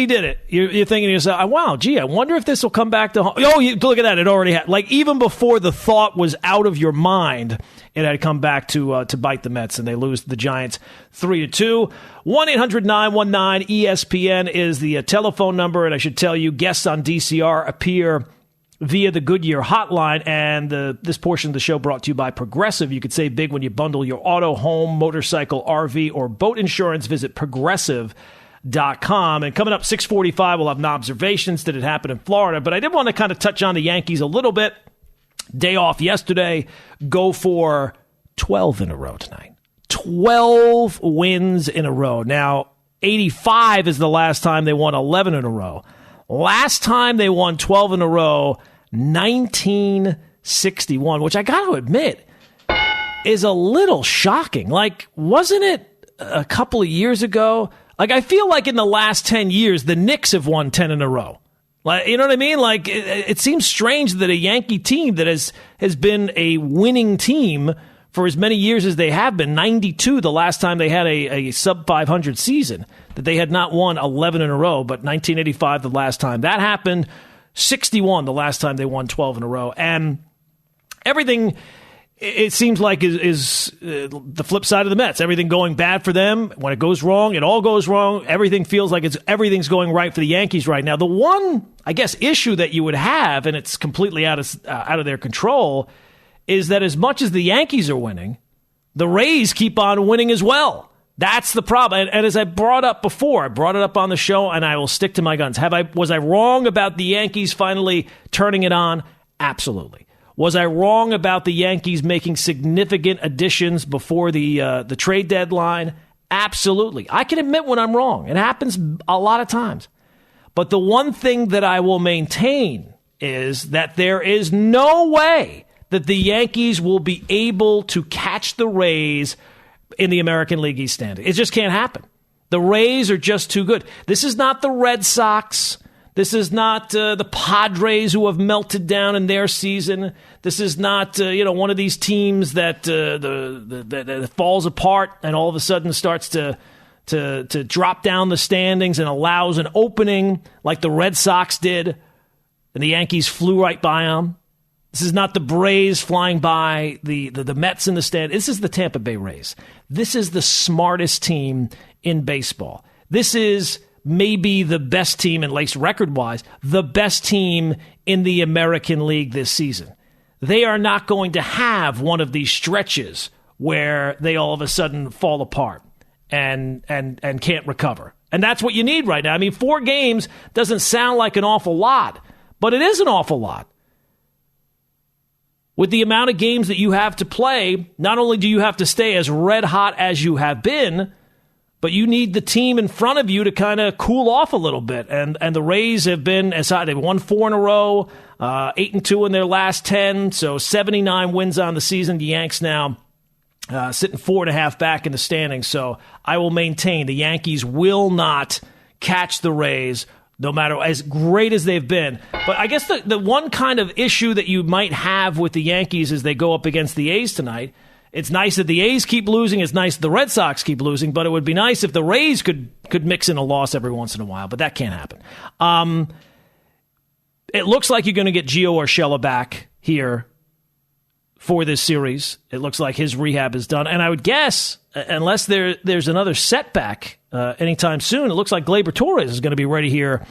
did it, you're thinking to yourself, wow, gee, I wonder if this will come back to home. Oh, look at that. It already had. Like, even before the thought was out of your mind, it had come back to bite the Mets, and they lose the Giants 3-2. 1-800-919-ESPN is the telephone number, and I should tell you, guests on DCR appear via the Goodyear hotline, and this portion of the show brought to you by Progressive. You could save big when you bundle your auto, home, motorcycle, RV, or boat insurance. Visit Progressive.com. And coming up 6:45, we'll have observations. Did it happen in Florida? But I did want to kind of touch on the Yankees a little bit. Day off yesterday. Go for 12 in a row tonight. 12 wins in a row. Now, 85 is the last time they won 11 in a row. Last time they won 12 in a row, 1961, which I got to admit is a little shocking. Like, wasn't it a couple of years ago? Like, I feel like in the last 10 years, the Knicks have won 10 in a row. Like, you know what I mean? Like, it seems strange that a Yankee team that has been a winning team for as many years as they have been, 92 the last time they had a sub-500 season, that they had not won 11 in a row, but 1985 the last time that happened, 61 the last time they won 12 in a row. And everything it seems like is the flip side of the Mets. Everything going bad for them. When it goes wrong, it all goes wrong. Everything feels like everything's going right for the Yankees right now. The one, I guess, issue that you would have, and it's completely out of their control, is that as much as the Yankees are winning, the Rays keep on winning as well. That's the problem. And as I brought up before, I brought it up on the show, and I will stick to my guns. Was I wrong about the Yankees finally turning it on? Absolutely. Was I wrong about the Yankees making significant additions before the trade deadline? Absolutely. I can admit when I'm wrong. It happens a lot of times. But the one thing that I will maintain is that there is no way that the Yankees will be able to catch the Rays in the American League East standing. It just can't happen. The Rays are just too good. This is not the Red Sox. This is not the Padres who have melted down in their season. This is not one of these teams that that falls apart and all of a sudden starts to drop down the standings and allows an opening like the Red Sox did, and the Yankees flew right by them. This is not the Braves flying by the Mets in the stand. This is the Tampa Bay Rays. This is the smartest team in baseball. This is maybe the best team, at least record-wise, the best team in the American League this season. They are not going to have one of these stretches where they all of a sudden fall apart and can't recover. And that's what you need right now. I mean, 4 games doesn't sound like an awful lot, but it is an awful lot. With the amount of games that you have to play, not only do you have to stay as red hot as you have been, but you need the team in front of you to kind of cool off a little bit. And the Rays have been as high. They've won 4 in a row, 8-2 in their last 10, so 79 wins on the season. The Yanks now sitting 4.5 back in the standings. So I will maintain the Yankees will not catch the Rays, no matter as great as they've been. But I guess the one kind of issue that you might have with the Yankees as they go up against the A's tonight, it's nice that the A's keep losing. It's nice that the Red Sox keep losing. But it would be nice if the Rays could mix in a loss every once in a while. But that can't happen. It looks like you're going to get Gio Urshela back here for this series. It looks like his rehab is done. And I would guess, unless there's another setback anytime soon, it looks like Gleyber Torres is going to be ready here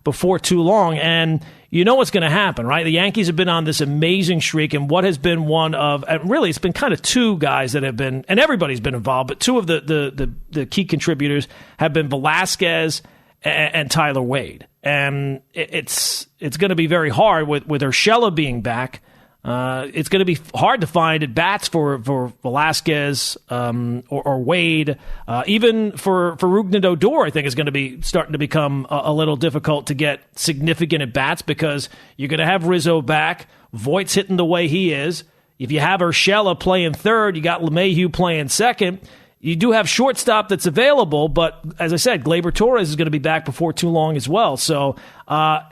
before too long. And you know what's going to happen, right? The Yankees have been on this amazing streak, and what has been one of, really, it's been kind of 2 guys that have been, and everybody's been involved, but 2 of the key contributors have been Velasquez and Tyler Wade. And it's going to be very hard with Urshela being back. It's going to be hard to find at bats for Velasquez or Wade. Even for Rougned Odor, I think is going to be starting to become a little difficult to get significant at bats because you're going to have Rizzo back. Voigt's hitting the way he is. If you have Urshela playing third, you got LeMahieu playing second. You do have shortstop that's available, but as I said, Gleyber Torres is going to be back before too long as well. So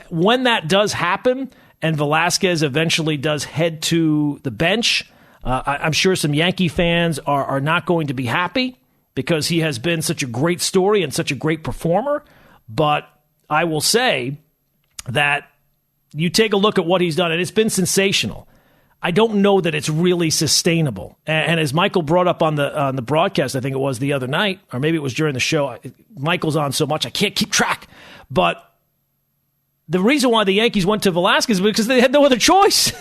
when that does happen, and Velasquez eventually does head to the bench, I'm sure some Yankee fans are not going to be happy because he has been such a great story and such a great performer. But I will say that you take a look at what he's done, and it's been sensational. I don't know that it's really sustainable. And as Michael brought up on the broadcast, I think it was the other night, or maybe it was during the show, Michael's on so much I can't keep track. But the reason why the Yankees went to Velasquez was because they had no other choice.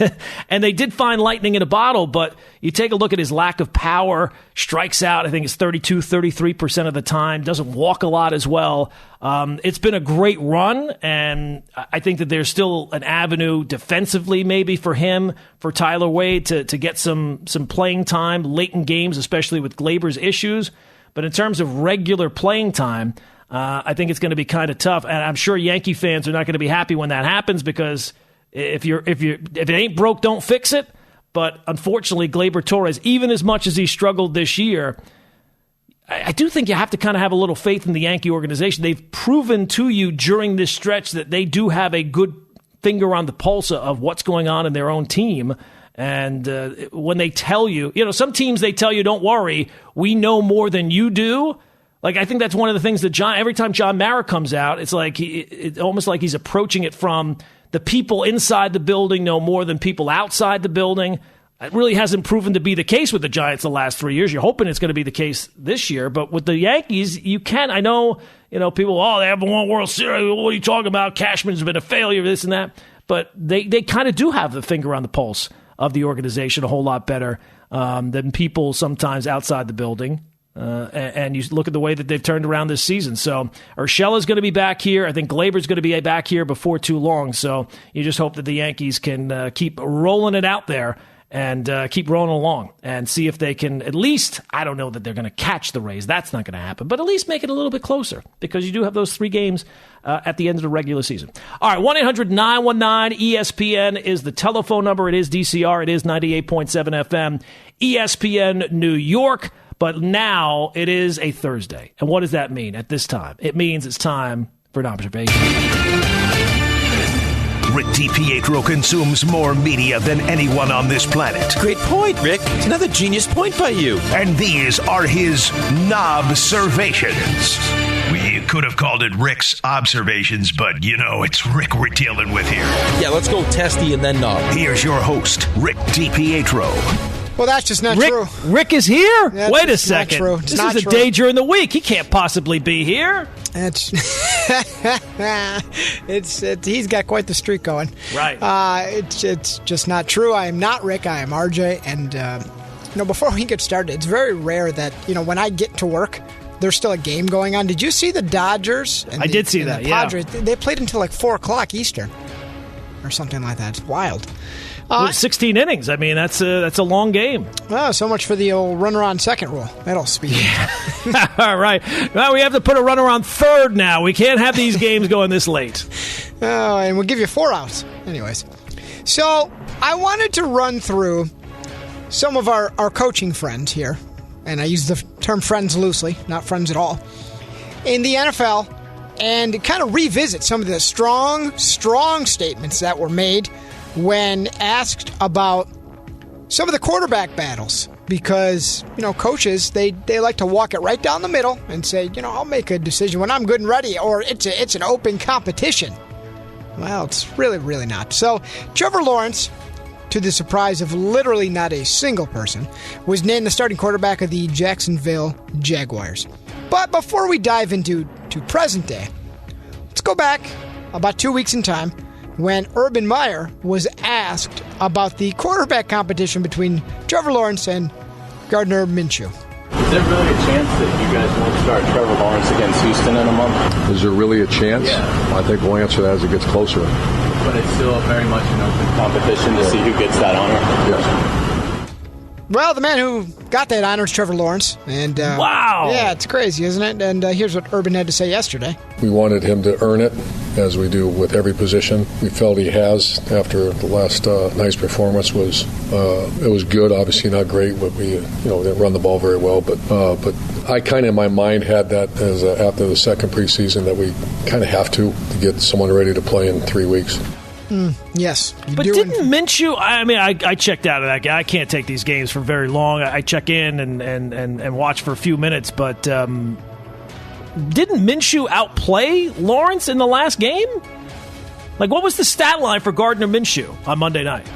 And they did find lightning in a bottle, but you take a look at his lack of power, strikes out, I think it's 33% of the time, doesn't walk a lot as well. It's been a great run, and I think that there's still an avenue defensively maybe for him, for Tyler Wade to get some playing time late in games, especially with Gleyber's issues. But in terms of regular playing time, I think it's going to be kind of tough, and I'm sure Yankee fans are not going to be happy when that happens because if it ain't broke, don't fix it. But unfortunately, Gleyber Torres, even as much as he struggled this year, I do think you have to kind of have a little faith in the Yankee organization. They've proven to you during this stretch that they do have a good finger on the pulse of what's going on in their own team. And when they tell you, some teams they tell you, don't worry, we know more than you do. Like, I think that's one of the things that every time John Mara comes out, it's like it's almost like he's approaching it from the people inside the building know more than people outside the building. It really hasn't proven to be the case with the Giants the last 3 years. You're hoping it's going to be the case this year. But with the Yankees, you can. I know, people, they haven't won World Series. What are you talking about? Cashman's been a failure, this and that. But they kind of do have the finger on the pulse of the organization a whole lot better than people sometimes outside the building. And you look at the way that they've turned around this season. So Urshela's going to be back here. I think Glaber's going to be back here before too long. So you just hope that the Yankees can keep rolling it out there and keep rolling along and see if they can at least, I don't know that they're going to catch the Rays. That's not going to happen. But at least make it a little bit closer because you do have those 3 games at the end of the regular season. All right, 1-800-919-ESPN is the telephone number. It is DCR. It is 98.7 FM, ESPN New York. But now it is a Thursday. And what does that mean at this time? It means it's time for an observation. Rick DiPietro consumes more media than anyone on this planet. Great point, Rick. It's another genius point by you. And these are his Nobservations. We could have called it Rick's Observations, but, it's Rick we're dealing with here. Yeah, let's go testy and then knob. Here's your host, Rick DiPietro. Well, that's just not true. Rick is here? That's Wait a second. Not true. This is a day during the week. He can't possibly be here. He's got quite the streak going. Right. It's just not true. I am not Rick. I am RJ. And, before we get started, it's very rare that, when I get to work, there's still a game going on. Did you see the Dodgers? I did see that, the Padres? They played until like 4 o'clock Eastern or something like that. It's wild. 16 innings. I mean, that's a long game. Oh, so much for the old runner on second rule. That'll speak. Yeah. All right. Well, we have to put a runner on third now. We can't have these games going this late. Oh, and we'll give you 4 outs. Anyways. So I wanted to run through some of our coaching friends here. And I use the term friends loosely, not friends at all, in the NFL, and kind of revisit some of the strong statements that were made when asked about some of the quarterback battles. Because, coaches, they like to walk it right down the middle and say, I'll make a decision when I'm good and ready, or it's an open competition. Well, it's really, really not. So, Trevor Lawrence, to the surprise of literally not a single person, was named the starting quarterback of the Jacksonville Jaguars. But before we dive into present day, let's go back about 2 weeks in time when Urban Meyer was asked about the quarterback competition between Trevor Lawrence and Gardner Minshew. Is there really a chance that you guys won't start Trevor Lawrence against Houston in a month? Is there really a chance? Yeah. I think we'll answer that as it gets closer. But it's still very much an open competition to see who gets that honor. Yes. Well, the man who got that honor is Trevor Lawrence. And wow. Yeah, it's crazy, isn't it? And here's what Urban had to say yesterday. We wanted him to earn it, as we do with every position. We felt he has after the last night's performance. It was good, obviously not great, but we didn't run the ball very well. But I kind of in my mind had that as after the second preseason that we kind of have to get someone ready to play in 3 weeks. Yes. But didn't Minshew, I checked out of that guy. I can't take these games for very long. I check in and watch for a few minutes, but didn't Minshew outplay Lawrence in the last game? Like, what was the stat line for Gardner Minshew on Monday night?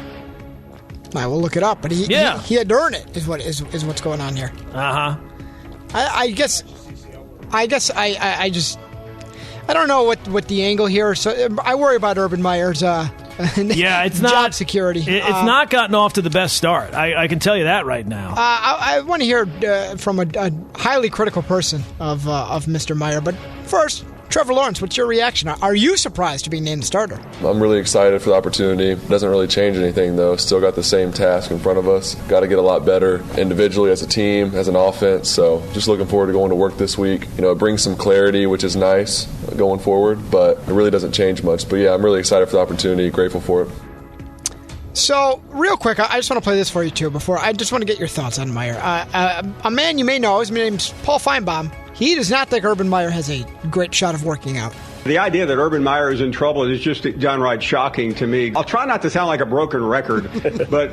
I will look it up, but he had to earn it, is what's going on here. Uh-huh. I guess I don't know what the angle here. So I worry about Urban Meyer's it's job not security. It's not gotten off to the best start. I can tell you that right now. I want to hear from a highly critical person of Mr. Meyer. But first, Trevor Lawrence, what's your reaction? Are you surprised to be named the starter? I'm really excited for the opportunity. It doesn't really change anything, though. Still got the same task in front of us. Got to get a lot better individually as a team, as an offense. So just looking forward to going to work this week. It brings some clarity, which is nice going forward, but it really doesn't change much. But yeah, I'm really excited for the opportunity, grateful for it. So, real quick, I just want to play this for you, too, before I just want to get your thoughts on Meyer. A man you may know, his name's Paul Feinbaum. He does not think Urban Meyer has a great shot of working out. The idea that Urban Meyer is in trouble is just downright shocking to me. I'll try not to sound like a broken record, but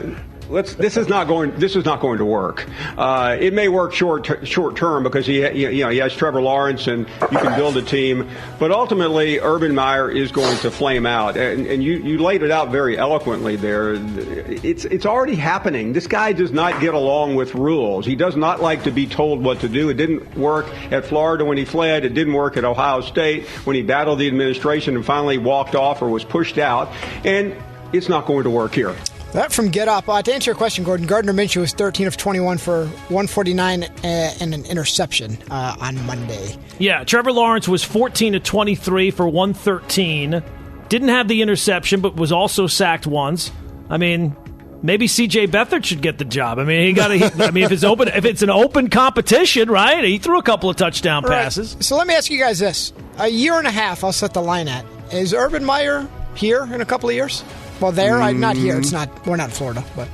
this is not going to work. It may work short term because he has Trevor Lawrence and you can build a team, but ultimately Urban Meyer is going to flame out. And you laid it out very eloquently there. It's already happening. This guy does not get along with rules. He does not like to be told what to do. It didn't work at Florida when he fled. It didn't work at Ohio State when he battled the administration and finally walked off or was pushed out. And it's not going to work here. That from Get Up. To answer your question, Gordon, Gardner Minshew was 13 of 21 for 149 and an interception on Monday. Yeah, Trevor Lawrence was 14 of 23 for 113. Didn't have the interception, but was also sacked once. I mean, maybe C.J. Beathard should get the job. I mean, if it's an open competition, right? He threw a couple of touchdown passes. Right. So let me ask you guys this: a year and a half, I'll set the line at. Is Urban Meyer here in a couple of years? Well, not here. It's not. We're not in Florida, but.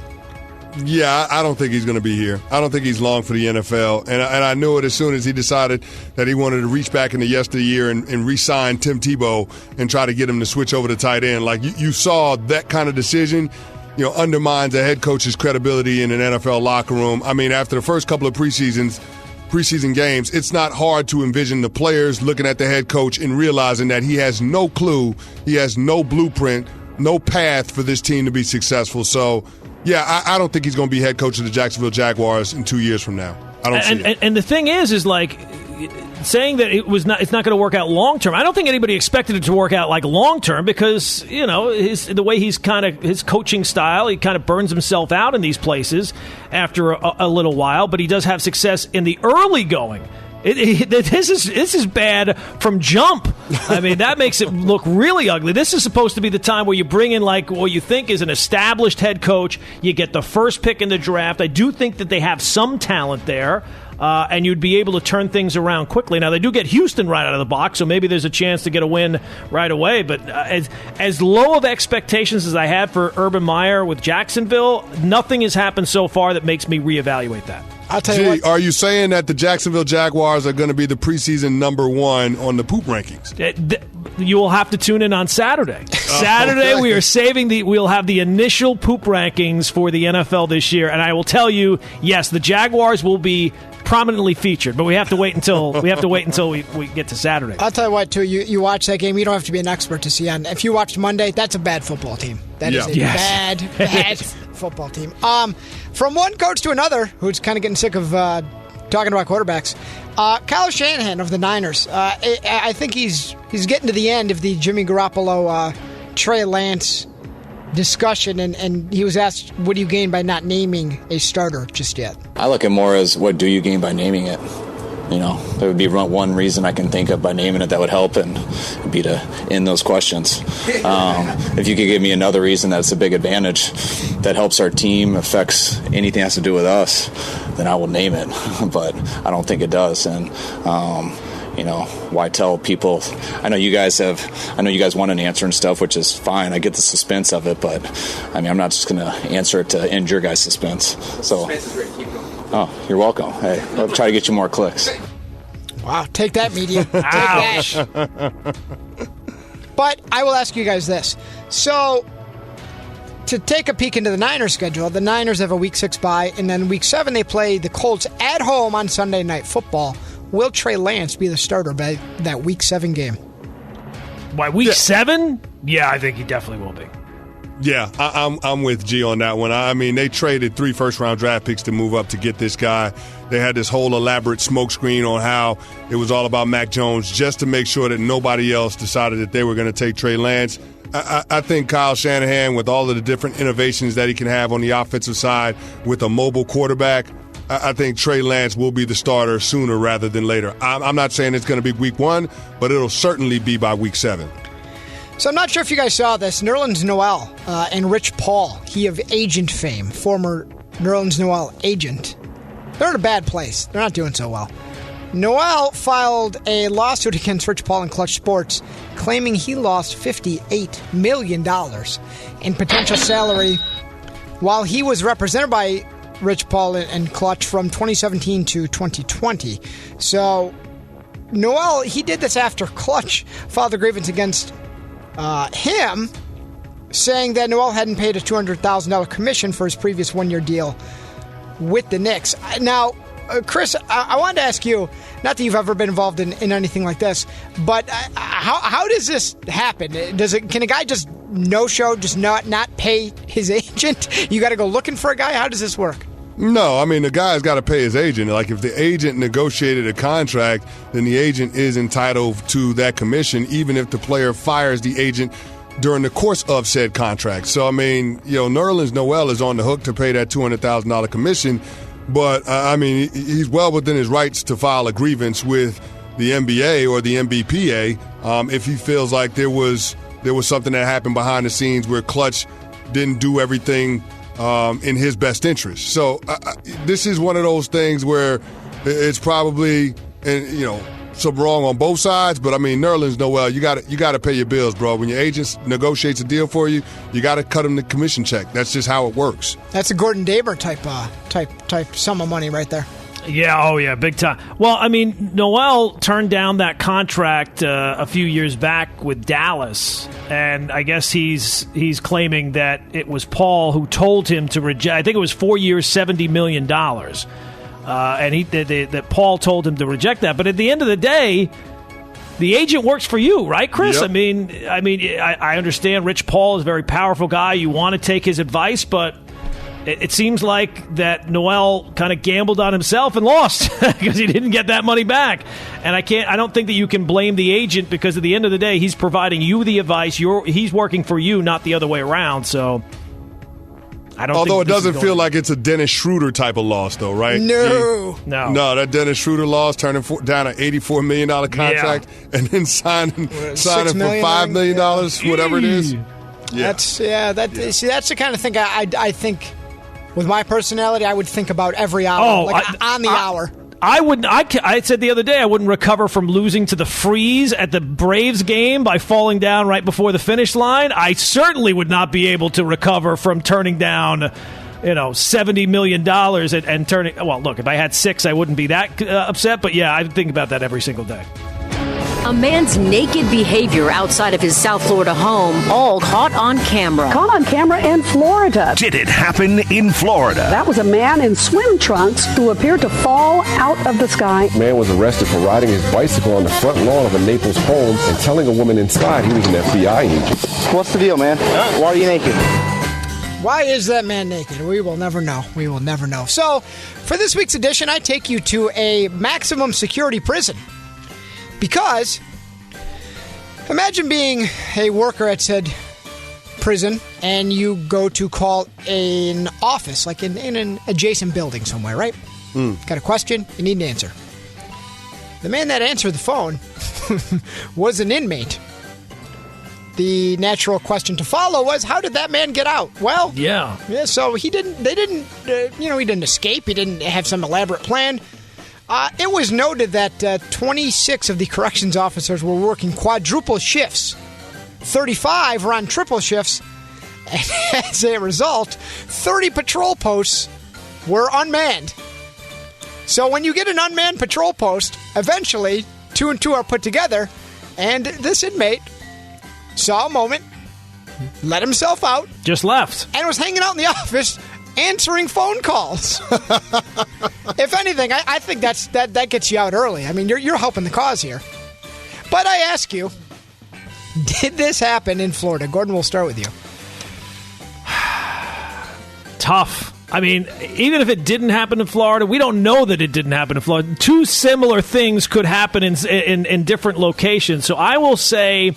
Yeah, I don't think he's going to be here. I don't think he's long for the NFL. And I knew it as soon as he decided that he wanted to reach back into yesteryear and re-sign Tim Tebow and try to get him to switch over to tight end. Like, you saw that kind of decision, undermines a head coach's credibility in an NFL locker room. I mean, after the first couple of preseason games, it's not hard to envision the players looking at the head coach and realizing that he has no clue, he has no blueprint, no path for this team to be successful. So, yeah, I don't think he's going to be head coach of the Jacksonville Jaguars in 2 years from now. I don't see it. And the thing is like saying that it's not going to work out long term. I don't think anybody expected it to work out like long term because the way his coaching style, he kind of burns himself out in these places after a little while. But he does have success in the early going. This is bad from jump. I mean, that makes it look really ugly. This is supposed to be the time where you bring in like what you think is an established head coach. You get the first pick in the draft. I do think that they have some talent there, and you'd be able to turn things around quickly. Now, they do get Houston right out of the box, so maybe there's a chance to get a win right away. But as low of expectations as I had for Urban Meyer with Jacksonville, nothing has happened so far that makes me reevaluate that. I'll tell you what. Are you saying that the Jacksonville Jaguars are going to be the preseason number one on the poop rankings? You will have to tune in on Saturday. Saturday, we are we'll have the initial poop rankings for the NFL this year, and I will tell you, yes, the Jaguars will be prominently featured, but we have to wait until we get to Saturday. I'll tell you what, too. You watch that game. You don't have to be an expert to see on. If you watched Monday, that's a bad football team. That is a bad football team. From one coach to another, who's kind of getting sick of talking about quarterbacks, Kyle Shanahan of the Niners. I think he's getting to the end of the Jimmy Garoppolo, Trey Lance discussion, and he was asked, what do you gain by not naming a starter just yet? I look at more as, what do you gain by naming it? There would be one reason I can think of by naming it that would help, and it'd be to end those questions. If you could give me another reason that's a big advantage that helps our team, affects anything that has to do with us, then I will name it. But I don't think it does. And why tell people? I know you guys want an answer and stuff, which is fine. I get the suspense of it, but I mean, I'm not just going to answer it to end your guys' suspense. So. Suspense is great. Keep going. Oh, you're welcome. Hey, I'll try to get you more clicks. Wow, take that, media. Take that. But I will ask you guys this. So, to take a peek into the Niners schedule, the Niners have a Week 6 bye, and then Week 7 they play the Colts at home on Sunday Night Football. Will Trey Lance be the starter by that Week 7 game? By Week 7? Yeah, I think he definitely will be. Yeah, I'm with G on that one. I mean, they traded 3 first-round draft picks to move up to get this guy. They had this whole elaborate smokescreen on how it was all about Mac Jones just to make sure that nobody else decided that they were going to take Trey Lance. I think Kyle Shanahan, with all of the different innovations that he can have on the offensive side with a mobile quarterback, I think Trey Lance will be the starter sooner rather than later. I'm not saying it's going to be Week 1, but it'll certainly be by Week 7. So I'm not sure if you guys saw this. Nerlens Noel and Rich Paul, he of agent fame, former Nerlens Noel agent. They're in a bad place. They're not doing so well. Noel filed a lawsuit against Rich Paul and Clutch Sports, claiming he lost $58 million in potential salary while he was represented by Rich Paul and Clutch from 2017 to 2020. So Noel, he did this after Clutch filed a grievance against him saying that Noel hadn't paid a $200,000 commission for his previous one-year deal with the Knicks. Now, Chris, I wanted to ask you, not that you've ever been involved in anything like this, but how does this happen? Can a guy just no-show, just not pay his agent? You got to go looking for a guy? How does this work? No, I mean, the guy's got to pay his agent. Like, if the agent negotiated a contract, then the agent is entitled to that commission, even if the player fires the agent during the course of said contract. So, I mean, Nerlens Noel is on the hook to pay that $200,000 commission, but, I mean, he's well within his rights to file a grievance with the NBA or the NBPA if he feels like there was something that happened behind the scenes where Clutch didn't do everything in his best interest. So this is one of those things where it's probably, some wrong on both sides. But I mean, Nerlens Noel, you got to pay your bills, bro. When your agent negotiates a deal for you, you got to cut him the commission check. That's just how it works. That's a Gordon Damer type sum of money right there. Yeah, oh yeah, big time. Well, I mean, Noel turned down that contract a few years back with Dallas, and I guess he's claiming that it was Paul who told him to reject. I think it was 4 years, $70 million, and that Paul told him to reject that. But at the end of the day, the agent works for you, right, Chris? Yep. I understand Rich Paul is a very powerful guy. You want to take his advice, but it seems like that Noel kind of gambled on himself and lost because he didn't get that money back. And I don't think that you can blame the agent, because at the end of the day, he's providing you the advice. He's working for you, not the other way around. So I don't. Although it doesn't feel like it's a Dennis Schroeder type of loss, though, right? No. That Dennis Schroeder loss, turning down an $84 million contract, and then signing for $5 million, whatever it is. Yeah. That's the kind of thing I think. With my personality, I would think about every hour, on the hour. I said the other day I wouldn't recover from losing to the Freeze at the Braves game by falling down right before the finish line. I certainly would not be able to recover from turning down, $70 million and turning. Well, look, if I had 6, I wouldn't be that upset. But yeah, I think about that every single day. A man's naked behavior outside of his South Florida home, all caught on camera. Caught on camera in Florida. Did it happen in Florida? That was a man in swim trunks who appeared to fall out of the sky. Man was arrested for riding his bicycle on the front lawn of a Naples home and telling a woman inside he was an FBI agent. What's the deal, man? Why are you naked? Why is that man naked? We will never know. We will never know. So, for this week's edition, I take you to a maximum security prison. Because imagine being a worker at said prison and you go to call an office, like in an adjacent building somewhere, right? Got a question, you need an answer. The man that answered the phone was an inmate. The natural question to follow was, how did that man get out? Well, yeah, so he didn't escape. He didn't have some elaborate plan. It was noted that 26 of the corrections officers were working quadruple shifts. 35 were on triple shifts. And as a result, 30 patrol posts were unmanned. So when you get an unmanned patrol post, eventually 2 and 2 are put together, and this inmate saw a moment, let himself out. Just left. And was hanging out in the office answering phone calls. If anything, I think that gets you out early. I mean, you're helping the cause here. But I ask you, did this happen in Florida? Gordon, we'll start with you. Tough. I mean, even if it didn't happen in Florida, we don't know that it didn't happen in Florida. 2 similar things could happen in different locations. So I will say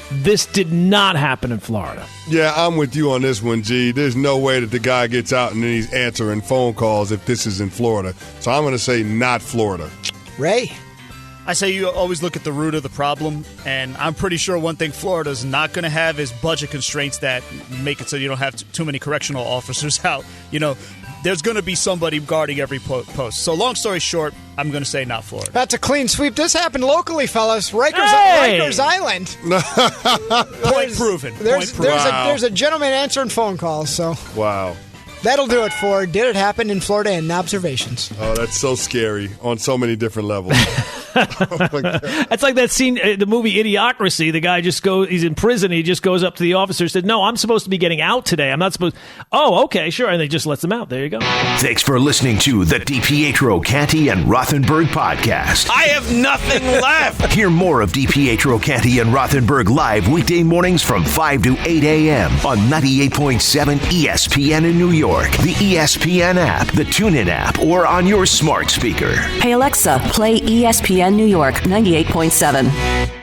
this did not happen in Florida. Yeah, I'm with you on this one, G. There's no way that the guy gets out and then he's answering phone calls if this is in Florida. So I'm going to say not Florida. Ray? I say you always look at the root of the problem, and I'm pretty sure one thing Florida's not going to have is budget constraints that make it so you don't have too many correctional officers out. There's going to be somebody guarding every post. So long story short, I'm going to say not Florida. That's a clean sweep. This happened locally, fellas. Rikers Island. Point proven. There's a gentleman answering phone calls. So wow. That'll do it for Did It Happen in Florida and Observations. Oh, that's so scary on so many different levels. That's like that scene, the movie Idiocracy. The guy he's in prison. He just goes up to the officer and said, no, I'm supposed to be getting out today. I'm not supposed. Oh, okay, sure. And they just lets him out. There you go. Thanks for listening to the DiPietro, Canty, and Rothenberg podcast. I have nothing left. Hear more of DiPietro, Canty, and Rothenberg live weekday mornings from 5 to 8 a.m. on 98.7 ESPN in New York, the ESPN app, the TuneIn app, or on your smart speaker. Hey, Alexa, play ESPN New York 98.7.